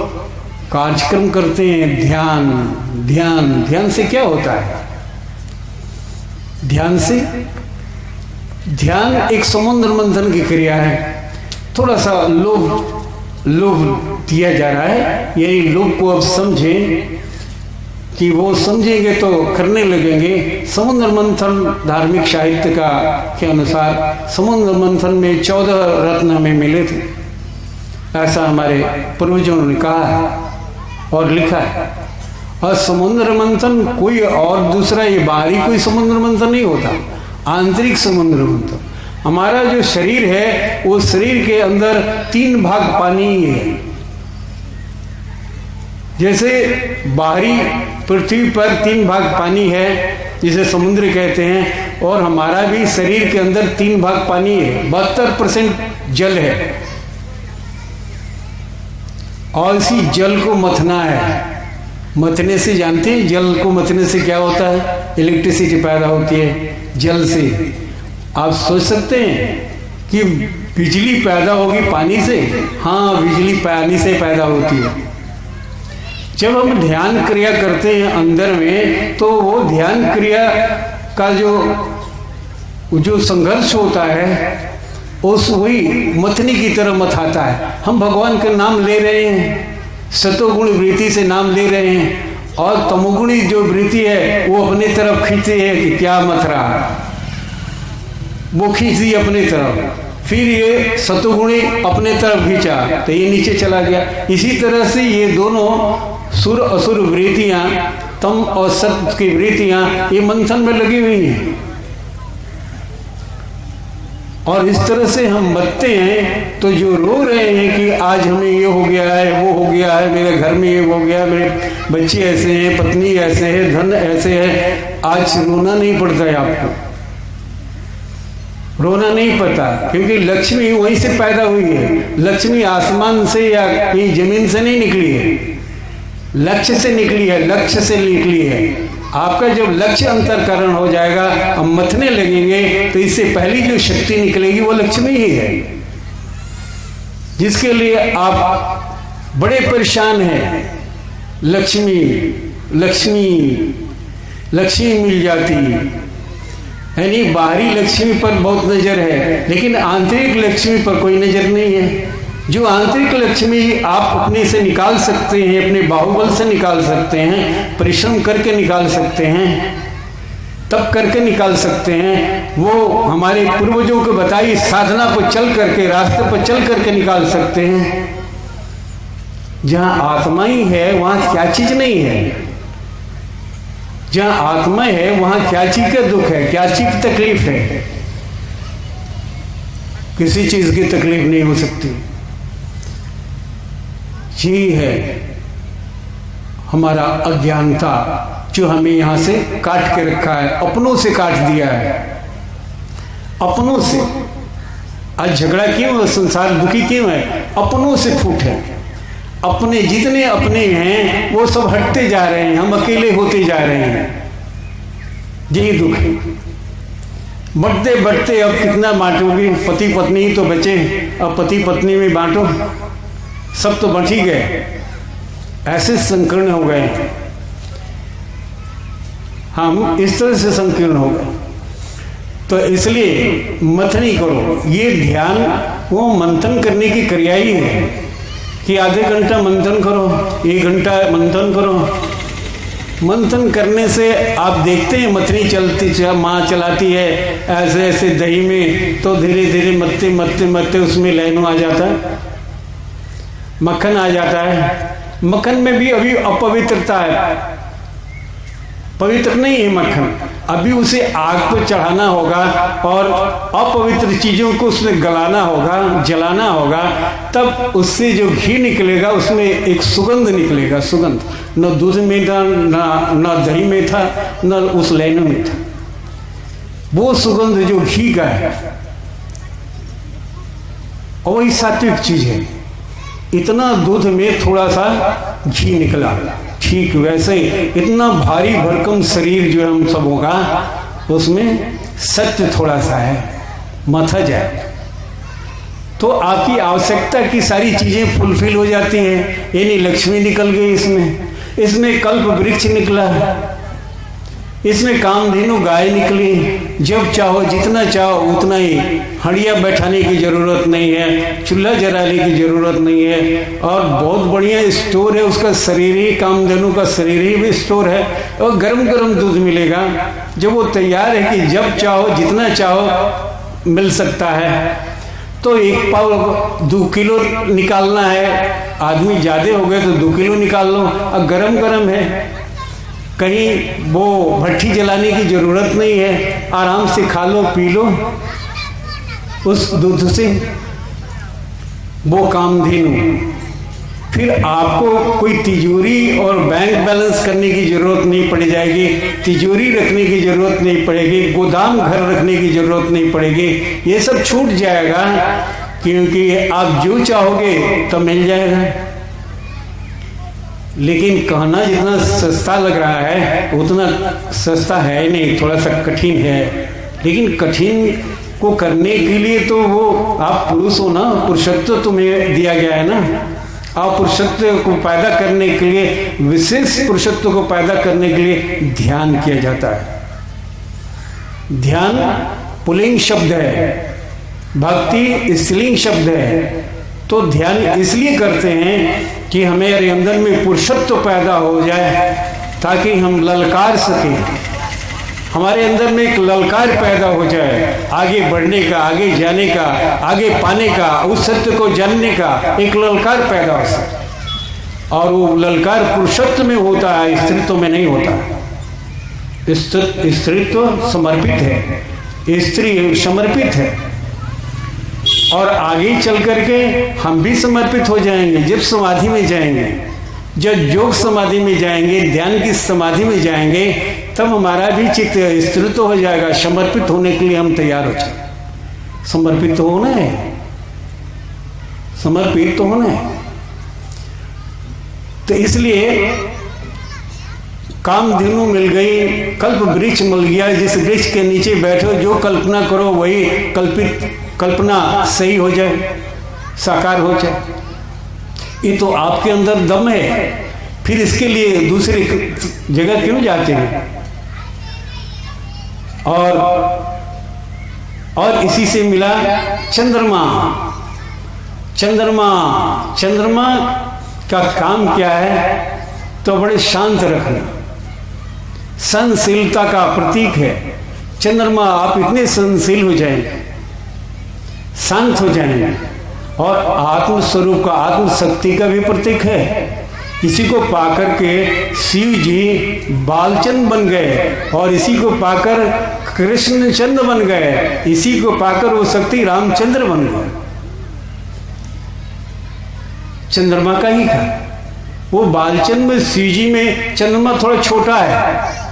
कार्यक्रम करते हैं। ध्यान ध्यान ध्यान से क्या होता है? ध्यान से, ध्यान एक समुद्र मंथन की क्रिया है। थोड़ा सा लोभ दिया जा रहा है, यही लोभ को अब समझें कि वो समझेंगे तो करने लगेंगे। समुद्र मंथन धार्मिक साहित्य का के अनुसार समुद्र मंथन में 14 रत्न हमें मिले थे, ऐसा हमारे पूर्वजों ने कहा है और लिखा है। और समुद्र मंथन कोई और दूसरा, ये बाहरी कोई समुद्र मंथन नहीं होता, आंतरिक समुद्र मंथन। हमारा जो शरीर है वो शरीर के अंदर 3 भाग पानी ही है। जैसे बाहरी पृथ्वी पर 3 भाग पानी है जिसे समुद्र कहते हैं, और हमारा भी शरीर के अंदर 3 भाग पानी है, 72% जल है। और इसी जल को मथना है। मथने से जानते हैं जल को मथने से क्या होता है? इलेक्ट्रिसिटी पैदा होती है जल से। आप सोच सकते हैं कि बिजली पैदा होगी पानी से? हाँ, बिजली पानी से पैदा होती है। जब हम ध्यान क्रिया करते हैं अंदर में, तो वो ध्यान क्रिया का जो संघर्ष होता है उस वही मथनी की तरह मथाता है। हम भगवान का नाम ले रहे हैं, सतोगुण वृत्ति से नाम ले रहे हैं, और तमोगुणी जो वृत्ति है वो अपने तरफ खींचते हैं कि क्या मथ रहा है, वो खींच दी अपने तरफ। फिर ये सतोगुणी अपने तरफ खींचा तो ये नीचे चला गया। इसी तरह से ये दोनों सुर असुर वृत्तियां, तम और सत्य की वृत्तियां, ये मंथन में लगी हुई हैं। और इस तरह से हम बचते हैं। तो जो रो रहे हैं कि आज हमें ये हो गया है, वो हो गया है, मेरे घर में ये हो गया, मेरे बच्चे ऐसे हैं, पत्नी ऐसे है, धन ऐसे है, आज रोना नहीं पड़ता है आपको, रोना नहीं पड़ता, क्योंकि लक्ष्मी वहीं से पैदा हुई है। लक्ष्मी आसमान से या कहीं जमीन से नहीं निकली है, लक्ष्य से निकली है, लक्ष्य से निकली है। आपका जब लक्ष्य अंतरकरण हो जाएगा, हम मथने लगेंगे, तो इससे पहली जो शक्ति निकलेगी वो लक्ष्मी ही है, जिसके लिए आप बड़े परेशान हैं। लक्ष्मी लक्ष्मी लक्ष्मी मिल जाती, यानी बाहरी लक्ष्मी पर बहुत नजर है, लेकिन आंतरिक लक्ष्मी पर कोई नजर नहीं है। जो आंतरिक लक्ष्मी आप अपने से निकाल सकते हैं, अपने बाहुबल से निकाल सकते हैं, परिश्रम करके निकाल सकते हैं, तब करके निकाल सकते हैं, वो हमारे पूर्वजों को बताई साधना पर चल करके, रास्ते पर चल करके निकाल सकते हैं। जहां आत्मा ही है वहां क्या चीज नहीं है। जहां आत्मा है वहां क्या चीज का दुख है, क्या चीज की तकलीफ है? किसी चीज की तकलीफ नहीं हो सकती। यही है हमारा अज्ञानता, जो हमें यहां से काट के रखा है, अपनों से काट दिया है, अपनों से। आज झगड़ा क्यों है, संसार दुखी क्यों है? अपनों से फूट है। अपने जितने अपने हैं वो सब हटते जा रहे हैं, हम अकेले होते जा रहे हैं, यही दुख है। बढ़ते बढ़ते अब कितना बांटोगे? पति पत्नी ही तो बचे, अब पति पत्नी में बांटो, सब तो बच ही गए, ऐसे संकीर्ण हो गए हम, इस तरह से संकीर्ण हो गए। तो इसलिए मथनी करो। ये ध्यान वो मंथन करने की क्रिया ही है कि आधे घंटा मंथन करो, 1 घंटा मंथन करो। मंथन करने से आप देखते हैं मथनी चलती, माँ चलाती है ऐसे ऐसे दही में, तो धीरे धीरे मत्ते मत्ते मत्ते उसमें लहनू आ जाता है, मक्खन आ जाता है। मक्खन में भी अभी अपवित्रता है, पवित्र नहीं है मक्खन। अभी उसे आग पर चढ़ाना होगा और अपवित्र चीजों को उसमें गलाना होगा, जलाना होगा, तब उससे जो घी निकलेगा उसमें एक सुगंध निकलेगा। सुगंध न दूध में था, न दही में था, न उस लहनू में था। वो सुगंध जो घी का है, और वही सात्विक चीज है। इतना दूध में थोड़ा सा घी निकला, ठीक वैसे ही इतना भारी भरकम शरीर जो हम सब होगा, उसमें सत्य थोड़ा सा है, मथा जाए। तो आपकी आवश्यकता की सारी चीज़ें फुलफिल हो जाती हैं। यानी लक्ष्मी निकल गई, इसमें कल्प वृक्ष निकला, इसमें कामधेनु गाय निकली। जब चाहो जितना चाहो उतना ही, हड़िया बैठाने की ज़रूरत नहीं है, चूल्हा जलाने की ज़रूरत नहीं है, और बहुत बढ़िया स्टोर है उसका, शरीर ही कामधेनु का शरीर ही भी स्टोर है, और गरम गरम दूध मिलेगा। जब वो तैयार है कि जब चाहो जितना चाहो मिल सकता है। तो एक पाव 2 किलो निकालना है, आदमी ज़्यादा हो गए तो 2 किलो निकाल लो। अब गरम गरम है, कहीं वो भट्टी जलाने की ज़रूरत नहीं है, आराम से खा लो पी लो उस दूध से, वो कामधेनु। फिर आपको कोई तिजोरी और बैंक बैलेंस करने की ज़रूरत नहीं पड़ जाएगी, तिजोरी रखने की ज़रूरत नहीं पड़ेगी, गोदाम घर रखने की ज़रूरत नहीं पड़ेगी, ये सब छूट जाएगा, क्योंकि आप जो चाहोगे तो मिल जाएगा। लेकिन कहना जितना सस्ता लग रहा है उतना सस्ता है नहीं, थोड़ा सा कठिन है। लेकिन कठिन को करने के लिए तो वो आप पुरुष हो ना, पुरुषत्व तुम्हें दिया गया है ना। आप पुरुषत्व को पैदा करने के लिए, विशेष पुरुषत्व को पैदा करने के लिए ध्यान किया जाता है। ध्यान पुल्लिंग शब्द है, भक्ति स्त्रीलिंग शब्द है। तो ध्यान इसलिए करते हैं कि हमारे अंदर में पुरुषत्व पैदा हो जाए, ताकि हम ललकार सकें, हमारे अंदर में एक ललकार पैदा हो जाए, आगे बढ़ने का, आगे जाने का, आगे पाने का, उस सत्य को जानने का एक ललकार पैदा हो सके। और वो ललकार पुरुषत्व में होता है, स्त्रीत्व में नहीं होता। स्त्रीत्व समर्पित है, स्त्री समर्पित है, और आगे चल करके हम भी समर्पित हो जाएंगे। जब समाधि में जाएंगे, जब योग समाधि में जाएंगे, ध्यान की समाधि में जाएंगे, तब हमारा भी चित्त स्थिर हो जाएगा। समर्पित होने के लिए हम तैयार हो जाए। समर्पित तो होना है, समर्पित तो होना है। तो इसलिए कामधेनु मिल गई, कल्प वृक्ष मिल गया, जिस वृक्ष के नीचे बैठो, जो कल्पना करो वही कल्पना सही हो जाए, साकार हो जाए। ये तो आपके अंदर दम है, फिर इसके लिए दूसरी जगह क्यों जाते हैं? और इसी से मिला चंद्रमा। चंद्रमा का काम क्या है? तो बड़े शांत रखना, सहनशीलता का प्रतीक है चंद्रमा। आप इतने सहनशील हो जाएंगे, शांत हो जाएंगे, और आत्म स्वरूप का, आत्म शक्ति का भी प्रतीक है। इसी को पाकर के शिव जी बालचंद बन गए, और इसी को पाकर कृष्णचंद्र बन गए, इसी को पाकर वो शक्ति रामचंद्र बन गए। चंद्रमा का ही था वो। बालचंद में शिव जी में चंद्रमा थोड़ा छोटा है,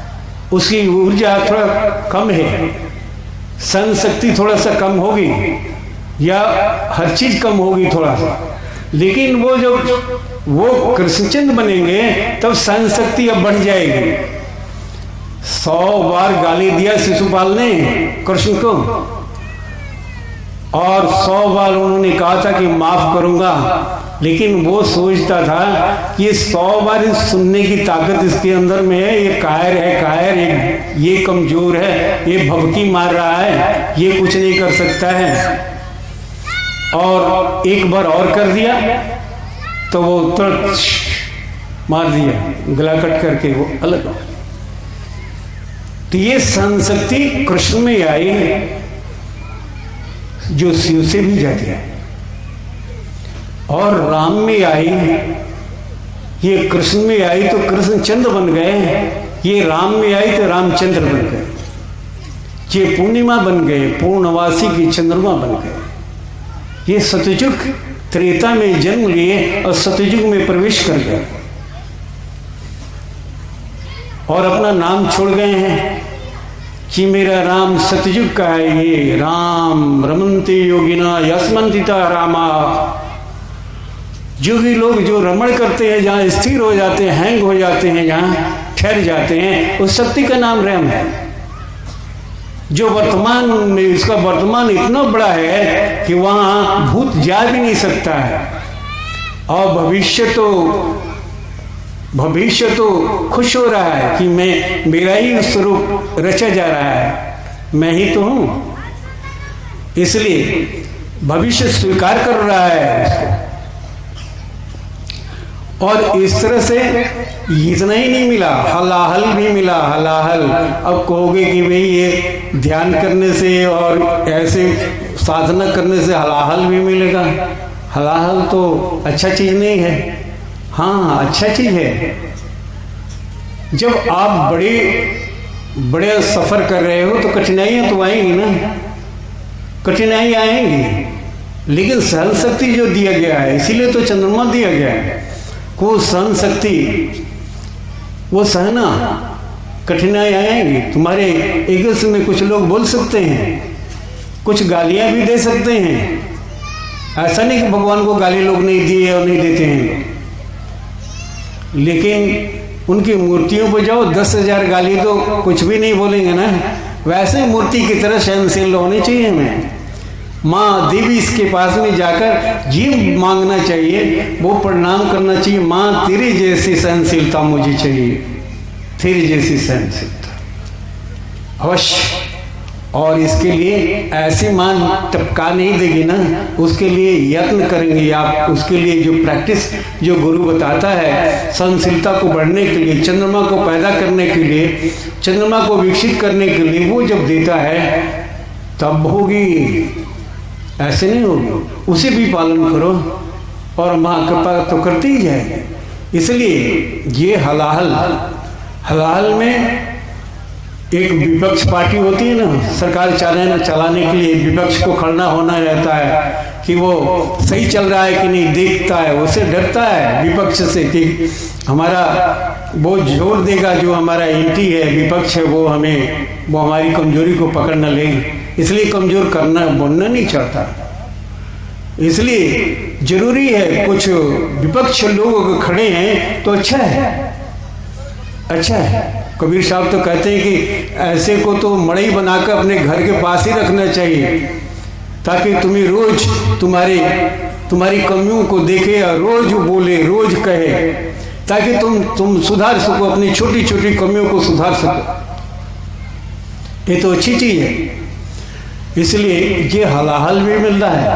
उसकी ऊर्जा थोड़ा कम है, सन शक्ति थोड़ा सा कम होगी, या हर चीज कम होगी थोड़ा सा। लेकिन वो जब वो कृष्णचंद्र बनेंगे तब सन शक्ति अब बढ़ जाएगी। 100 बार गाली दिया शिशुपाल ने कृष्ण को, और 100 बार उन्होंने कहा था कि माफ करूंगा, लेकिन वो सोचता था कि 100 बार सुनने की ताकत इसके अंदर में है, ये कायर है, ये कमजोर है, ये भभकी मार रहा है, ये कुछ नहीं कर सकता है। और एक बार और कर दिया तो वो तुरंत मार दिया, गला कट करके वो अलग। तो ये संशक्ति कृष्ण में आई जो शिव से भी जाती है, और राम में आई, ये कृष्ण में आई तो कृष्णचंद्र बन गए, ये राम में आई तो रामचंद्र बन गए, ये पूर्णिमा बन गए, पूर्णवासी की चंद्रमा बन गए। ये सतयुग त्रेता में जन्म लिए और सतयुग में प्रवेश कर गए, और अपना नाम छोड़ गए हैं कि मेरा राम सतयुग का है। ये राम रमन्ते योगिना यस्मन्तिता रामा। योगी लोग जो रमण करते हैं, जहाँ स्थिर हो जाते हैं, हैंग हो जाते हैं, जहाँ ठहर जाते हैं, उस शक्ति का नाम राम है। जो वर्तमान में, इसका वर्तमान इतना बड़ा है कि वहाँ भूत जा भी नहीं सकता है, और भविष्य तो खुश हो रहा है कि मेरा ही स्वरूप रचा जा रहा है, मैं ही तो हूँ। इसलिए भविष्य स्वीकार कर रहा है उसको। और इस तरह से इतना ही नहीं मिला, हलाहल भी मिला। हलाहल, अब कहोगे कि भाई ये ध्यान करने से और ऐसे साधना करने से हलाहल भी मिलेगा। हलाहल तो अच्छा चीज नहीं है। हाँ, अच्छा चीज है। जब आप बड़े सफर कर रहे हो तो कठिनाइयां तो आएंगी ना, कठिनाई आएंगी, लेकिन सहन शक्ति जो दिया गया है, इसीलिए तो चंद्रमा दिया गया है को सहन शक्ति, वो सहना। कठिनाई आएंगी तुम्हारे एगस में, कुछ लोग बोल सकते हैं, कुछ गालियां भी दे सकते हैं। ऐसा नहीं कि भगवान को गाली लोग नहीं दिए और नहीं देते हैं, लेकिन उनकी मूर्तियों पर जाओ 10,000 गाली तो कुछ भी नहीं बोलेंगे ना। वैसे मूर्ति की तरह सहनशील होनी चाहिए हमें। माँ देवी इसके पास में जाकर जी मांगना चाहिए, वो प्रणाम करना चाहिए। माँ तेरी जैसी सहनशीलता मुझे चाहिए, तेरी जैसी सहनशीलता अवश्य। और इसके लिए ऐसी माँ टपका नहीं देगी ना, उसके लिए यत्न करेंगे आप। उसके लिए जो प्रैक्टिस जो गुरु बताता है सहनशीलता को बढ़ने के लिए, चंद्रमा को पैदा करने के लिए, चंद्रमा को विकसित करने के लिए, वो जब देता है तब होगी, ऐसे नहीं होगी। उसे भी पालन करो और माँ कृपा तो करती ही जाएगी। इसलिए ये हलाहल में एक विपक्ष पार्टी होती है ना, सरकार चलाने के लिए विपक्ष को खड़ना होना रहता है कि वो सही चल रहा है कि नहीं, देखता है, उसे डरता है विपक्ष से कि हमारा वो जोर देगा, जो हमारा एंटी है, विपक्ष है, वो हमारी कमजोरी को पकड़ न ले, इसलिए कमजोर करना बनना नहीं चाहता। इसलिए जरूरी है, कुछ विपक्ष लोग खड़े हैं तो अच्छा है, अच्छा है। कबीर साहब तो कहते हैं कि ऐसे को तो मड़ई बनाकर अपने घर के पास ही रखना चाहिए, ताकि तुम्हें रोज तुम्हारी कमियों को देखे और रोज बोले, रोज कहे, ताकि तुम सुधार सको, अपनी छोटी छोटी कमियों को सुधार सको। ये तो अच्छी चीज है। इसलिए ये हलाहल भी मिल रहा है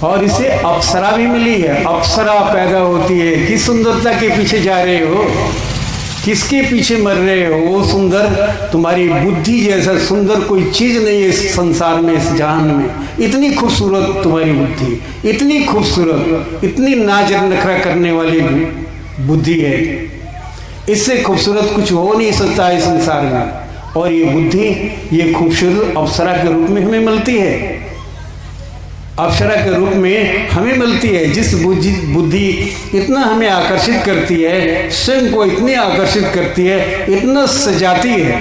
और इसे अप्सरा भी मिली है। अप्सरा पैदा होती है। किस सुंदरता के पीछे जा रहे हो, किसके पीछे मर रहे हो? वो सुंदर तुम्हारी बुद्धि जैसा सुंदर कोई चीज नहीं है इस संसार में, इस जहान में। इतनी खूबसूरत तुम्हारी बुद्धि, इतनी खूबसूरत, इतनी नाज नखरा करने वाली बुद्धि है। इससे खूबसूरत कुछ हो नहीं सकता है संसार में। और ये बुद्धि, ये खूबसूरत अप्सरा के रूप में हमें मिलती है, अप्सरा के रूप में हमें मिलती है। जिस बुद्धि इतना हमें आकर्षित करती है, स्वयं को इतनी आकर्षित करती है, इतना सजाती है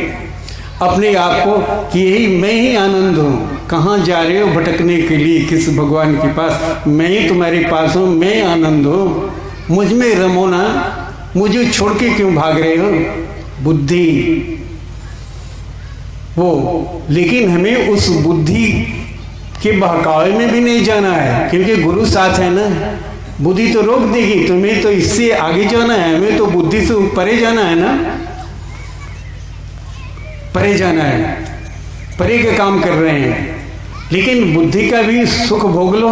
अपने आप को कि यही मैं ही आनंद हूँ। कहाँ जा रहे हो भटकने के लिए, किस भगवान के पास? मैं ही तुम्हारे पास हूँ, मैं आनंद हूँ, मुझ में रमो ना, मुझे छोड़ के क्यों भाग रहे हो? बुद्धि वो, लेकिन हमें उस बुद्धि के बहकावे में भी नहीं जाना है, क्योंकि गुरु साथ है ना। बुद्धि तो रोक देगी, तुम्हें तो इससे आगे जाना है, हमें तो बुद्धि से परे जाना है ना, परे जाना है, परे का काम कर रहे हैं। लेकिन बुद्धि का भी सुख भोग लो,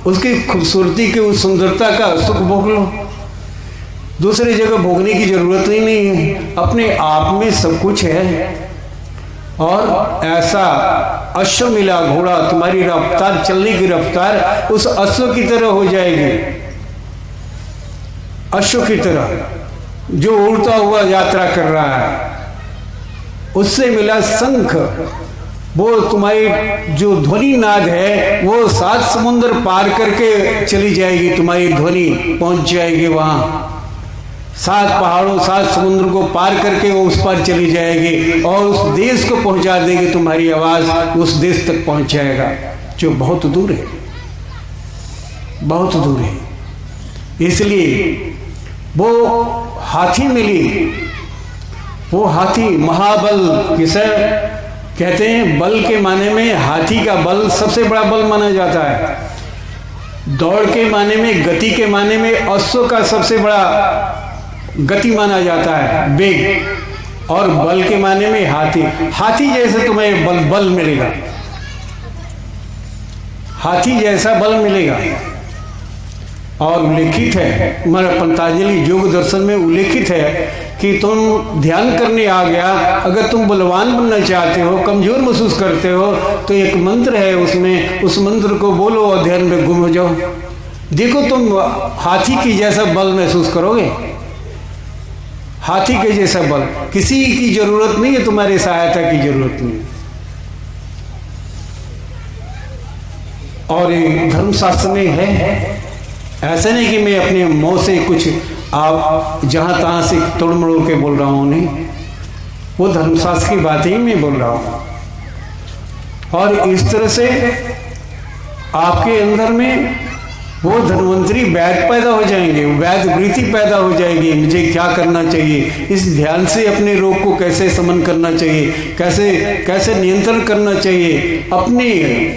उसकी खूबसूरती की, उस सुंदरता का सुख भोग लो। दूसरी जगह भोगने की जरूरत ही नहीं है, अपने आप में सब कुछ है। और ऐसा अश्व मिला घोड़ा, तुम्हारी रफ्तार, चलने की रफ्तार उस अश्व की तरह हो जाएगी, अश्व की तरह जो उड़ता हुआ यात्रा कर रहा है। उससे मिला शंख, वो तुम्हारी जो ध्वनि नाद है, वो 7 समुद्र पार करके चली जाएगी, तुम्हारी ध्वनि पहुंच जाएगी वहां। 7 पहाड़ों, 7 समुद्र को पार करके वो उस पार चली जाएगी और उस देश को पहुंचा देगी। तुम्हारी आवाज उस देश तक पहुंच जाएगा जो बहुत दूर है, बहुत दूर है। इसलिए वो हाथी मिली, वो हाथी महाबल, किसे? कहते हैं बल के माने में हाथी का बल सबसे बड़ा बल माना जाता है, दौड़ के माने में, गति के माने में अश्व का सबसे बड़ा गति माना जाता है, वेग, और बल के माने में हाथी। हाथी जैसे तुम्हें बल मिलेगा, हाथी जैसा बल मिलेगा। और उल्लेखित है, हमारा पतंजलि योग दर्शन में उल्लेखित है कि तुम ध्यान करने आ गया, अगर तुम बलवान बनना चाहते हो, कमजोर महसूस करते हो, तो एक मंत्र है उसमें, उस मंत्र को बोलो और ध्यान में गुम हो जाओ। देखो तुम हाथी की जैसा बल महसूस करोगे, हाथी के जैसा बल। किसी की जरूरत नहीं है, तुम्हारी सहायता की जरूरत नहीं। और धर्मशास्त्र में है, ऐसा नहीं कि मैं अपने मुंह से कुछ आप जहां तहां से तोड़ मरोड़ के बोल रहा हूं, नहीं, वो धर्मशास्त्र की बात ही मैं बोल रहा हूं। और इस तरह से आपके अंदर में वो धन्वंतरी वैद पैदा हो जाएंगे, वैद वृत्ति पैदा हो जाएगी। मुझे क्या करना चाहिए, इस ध्यान से अपने रोग को कैसे समन करना चाहिए, कैसे कैसे नियंत्रण करना चाहिए, अपने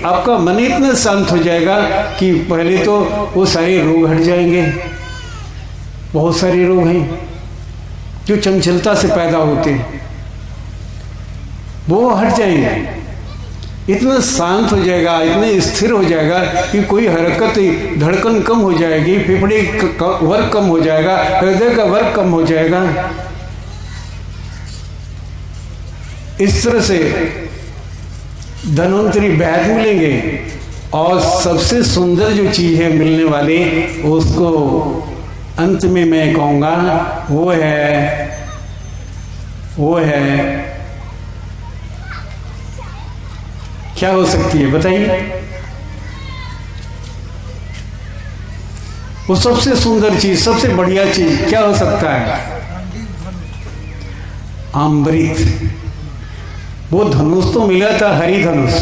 आपका मन इतना शांत हो जाएगा कि पहले तो वो सारे रोग हट जाएंगे। बहुत सारे रोग हैं जो चंचलता से पैदा होते हैं, वो हट जाएंगे। इतना शांत हो जाएगा, इतने स्थिर हो जाएगा कि कोई हरकत, धड़कन कम हो जाएगी, फेफड़े का वर्क कम हो जाएगा, हृदय का वर्क कम हो जाएगा। इस तरह से धन्वंतरी वैद मिलेंगे। और सबसे सुंदर जो चीज है मिलने वाली, उसको अंत में मैं कहूंगा, वो है क्या हो सकती है बताइए? वो सबसे सुंदर चीज, सबसे बढ़िया चीज क्या हो सकता है? अमृत। वो धनुष तो मिला था, हरि धनुष।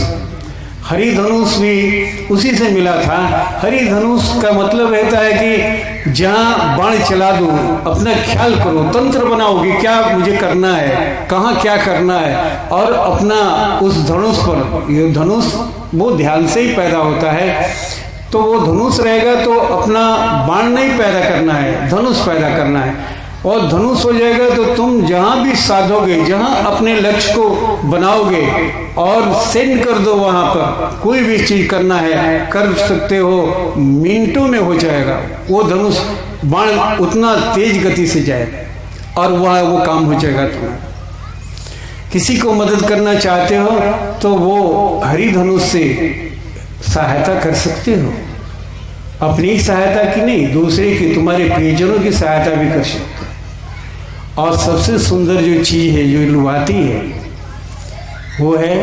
हरि धनुष भी उसी से मिला था। हरि धनुष का मतलब रहता है कि जहां बाण चला दो, अपना ख्याल करो, तंत्र बनाओ कि क्या मुझे करना है, कहाँ क्या करना है, और अपना उस धनुष पर, ये धनुष वो ध्यान से ही पैदा होता है। तो वो धनुष रहेगा तो अपना बाण नहीं पैदा करना है, धनुष पैदा करना है। और धनुष हो जाएगा तो तुम जहां भी साधोगे, जहां अपने लक्ष्य को बनाओगे और सेंड कर दो, वहां पर कोई भी चीज करना है कर सकते हो, मिनटों में हो जाएगा। वो धनुष बाण उतना तेज गति से जाएगा और वह वो काम हो जाएगा। तुम्हारा किसी को मदद करना चाहते हो तो वो हरि धनुष से सहायता कर सकते हो, अपनी सहायता की नहीं, दूसरे की, तुम्हारे प्रियजनों की सहायता भी कर सकते हो। और सबसे सुंदर जो चीज है, जो लुभाती है, वो है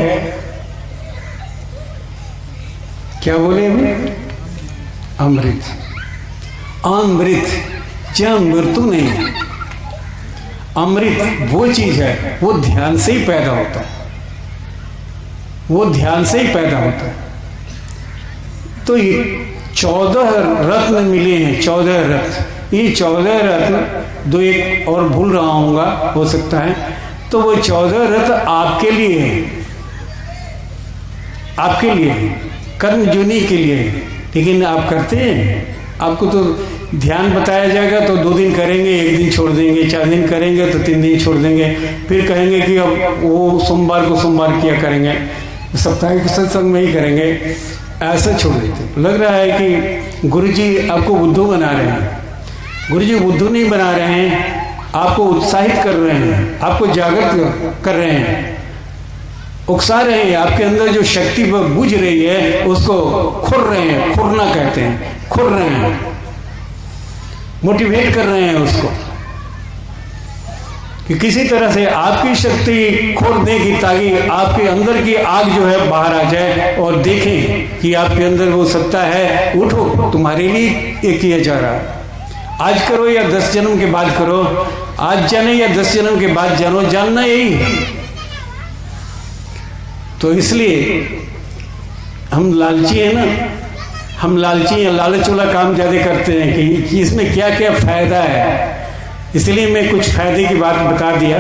क्या बोले हम? अमृत। अमृत जहां मृत्यु नहीं है, अमृत वो चीज है, वो ध्यान से ही पैदा होता है, वो ध्यान से ही पैदा होता है। तो ये 14 रत्न मिले हैं, 14 रत्न। ये 14 रत्न, दो एक और भूल रहा हूँगा, हो सकता है। तो वो 14 रत्न आपके लिए है, आपके लिए है, कर्म जूनी के लिए है। लेकिन आप करते हैं? आपको तो ध्यान बताया जाएगा तो 2 दिन करेंगे, 1 दिन छोड़ देंगे, 4 दिन करेंगे तो 3 दिन छोड़ देंगे, फिर कहेंगे कि अब वो सोमवार को सोमवार किया करेंगे, साप्ताहिक सत्संग में ही करेंगे, ऐसा छोड़ देते। लग रहा है कि गुरुजी आपको बुद्धू बना रहे हैं। गुरुजी बुद्धू नहीं बना रहे हैं, आपको उत्साहित कर रहे हैं, आपको जागृत कर रहे हैं, उकसा रहे हैं। आपके अंदर जो शक्ति बुझ रही है उसको खुर रहे हैं, खुरना कहते हैं, खुर रहे हैं, मोटिवेट कर रहे हैं उसको कि किसी तरह से आपकी शक्ति खोल देगी, ताकि आपके अंदर की आग जो है बाहर आ जाए और देखें कि आपके अंदर वो सत्ता है। उठो, तुम्हारे लिए ये किया जा रहा है। आज करो या 10 जन्म के बाद करो, आज जाने या 10 जन्म के बाद जानो, जानना यही है। तो इसलिए हम लालची है ना, हम लालची या लालच वाला काम ज्यादा करते हैं कि इसमें क्या क्या फायदा है। इसलिए मैं कुछ फायदे की बात बता दिया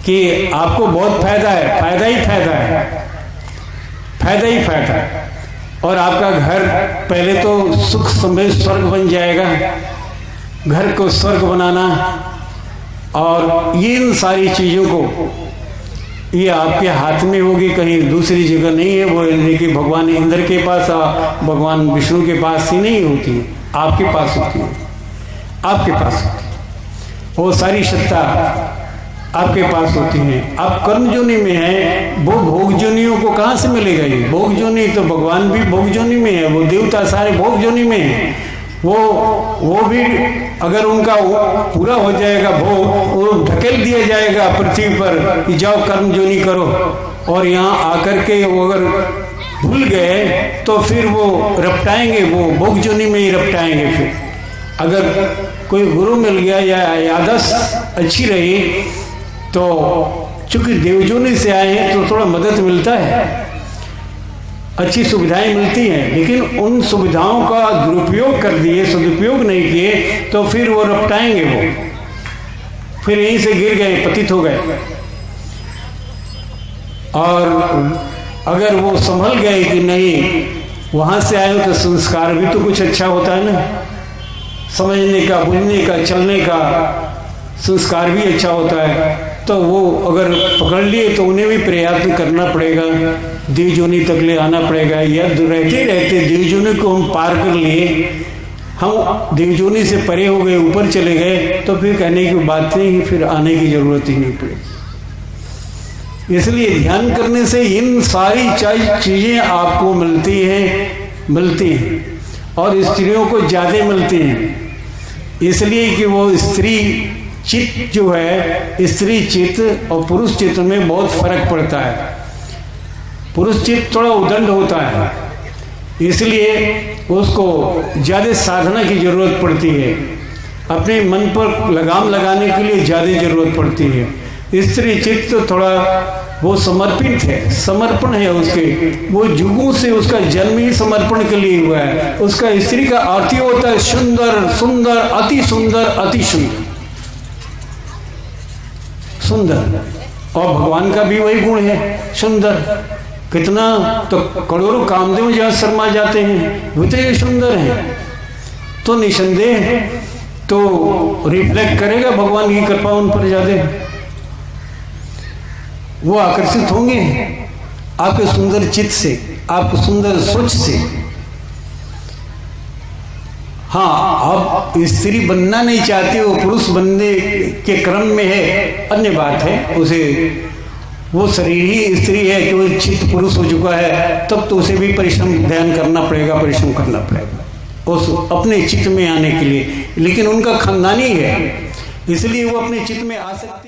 कि आपको बहुत फायदा है, फायदा ही फायदा है, फायदा ही फायदा है। और आपका घर पहले तो सुख समृद्ध स्वर्ग बन जाएगा। घर को स्वर्ग बनाना और ये इन सारी चीज़ों को ये आपके हाथ में होगी, कहीं दूसरी जगह नहीं है। वो कि भगवान इंद्र के पास, भगवान विष्णु के पास ही नहीं होती है, आपके पास होती है, आपके पास होती है। वो सारी सत्ता आपके पास होती है। आप कर्म जोनि में हैं, वो भोग जोनियों को कहाँ से मिलेगा? ये भोग जोनि तो भगवान भी भोग जोनि में है, वो देवता सारे भोग जोनि में हैं। वो भी अगर उनका पूरा हो जाएगा भोग, वो ढकेल दिया जाएगा पृथ्वी पर कि जाओ कर्म जोनि करो। और यहाँ आकर के वो अगर भूल गए तो फिर वो रपटाएंगे, वो भोग जोनि में ही रपटाएंगे। फिर अगर कोई गुरु मिल गया या आदत अच्छी रही तो चूंकि देवजोनि से आए हैं तो थोड़ा मदद मिलता है, अच्छी सुविधाएं मिलती हैं। लेकिन उन सुविधाओं का दुरुपयोग कर दिए, सदुपयोग नहीं किए तो फिर वो रपटाएंगे, वो फिर यहीं से गिर गए, पतित हो गए। और अगर वो संभल गए कि नहीं वहाँ से आए तो संस्कार भी तो कुछ अच्छा होता है ना, समझने का, बुझने का, चलने का संस्कार भी अच्छा होता है। तो वो अगर पकड़ लिए तो उन्हें भी प्रयत्न करना पड़ेगा, देवजोनि तक ले आना पड़ेगा। या रहते रहते देवजोनि को हम पार कर लिए, हम देवजोनि से परे हो गए, ऊपर चले गए, तो फिर कहने की बात नहीं, फिर आने की जरूरत ही नहीं पड़ेगी। इसलिए ध्यान करने से इन सारी चीजें आपको मिलती हैं और स्त्रियों को ज्यादा मिलती हैं। इसलिए कि वो स्त्री चित्त जो है, स्त्री चित्त और पुरुष चित्त में बहुत फर्क पड़ता है। पुरुष चित्त थोड़ा उदंड होता है, इसलिए उसको ज़्यादा साधना की जरूरत पड़ती है, अपने मन पर लगाम लगाने के लिए ज़्यादा जरूरत पड़ती है। स्त्री चित्त तो थोड़ा वो समर्पित है, समर्पण है उसके, वो जुगों से उसका जन्म ही समर्पण के लिए हुआ है। उसका स्त्री का अर्थ होता है सुंदर, सुंदर, अति सुंदर, अति सुंदर, सुंदर। और भगवान का भी वही गुण है, सुंदर। कितना तो करोड़ों कामदेव जहाँ शर्मा जाते हैं, वो तो सुंदर हैं। तो निसंदेह तो रिफ्लेक्ट करेगा भगवान की कृपा उन पर ज्यादा, वो आकर्षित होंगे आपके सुंदर चित्त से, आपके सुंदर सोच से। हाँ, अब स्त्री बनना नहीं चाहती, वो पुरुष बनने के क्रम में है, अन्य बात है। उसे वो शरीर ही स्त्री है कि वो चित्त पुरुष हो चुका है, तब तो उसे भी परिश्रम ध्यान करना पड़ेगा, परिश्रम करना पड़ेगा उस अपने चित्त में आने के लिए। लेकिन उनका खानदानी है, इसलिए वो अपने चित्त में आ सकती है।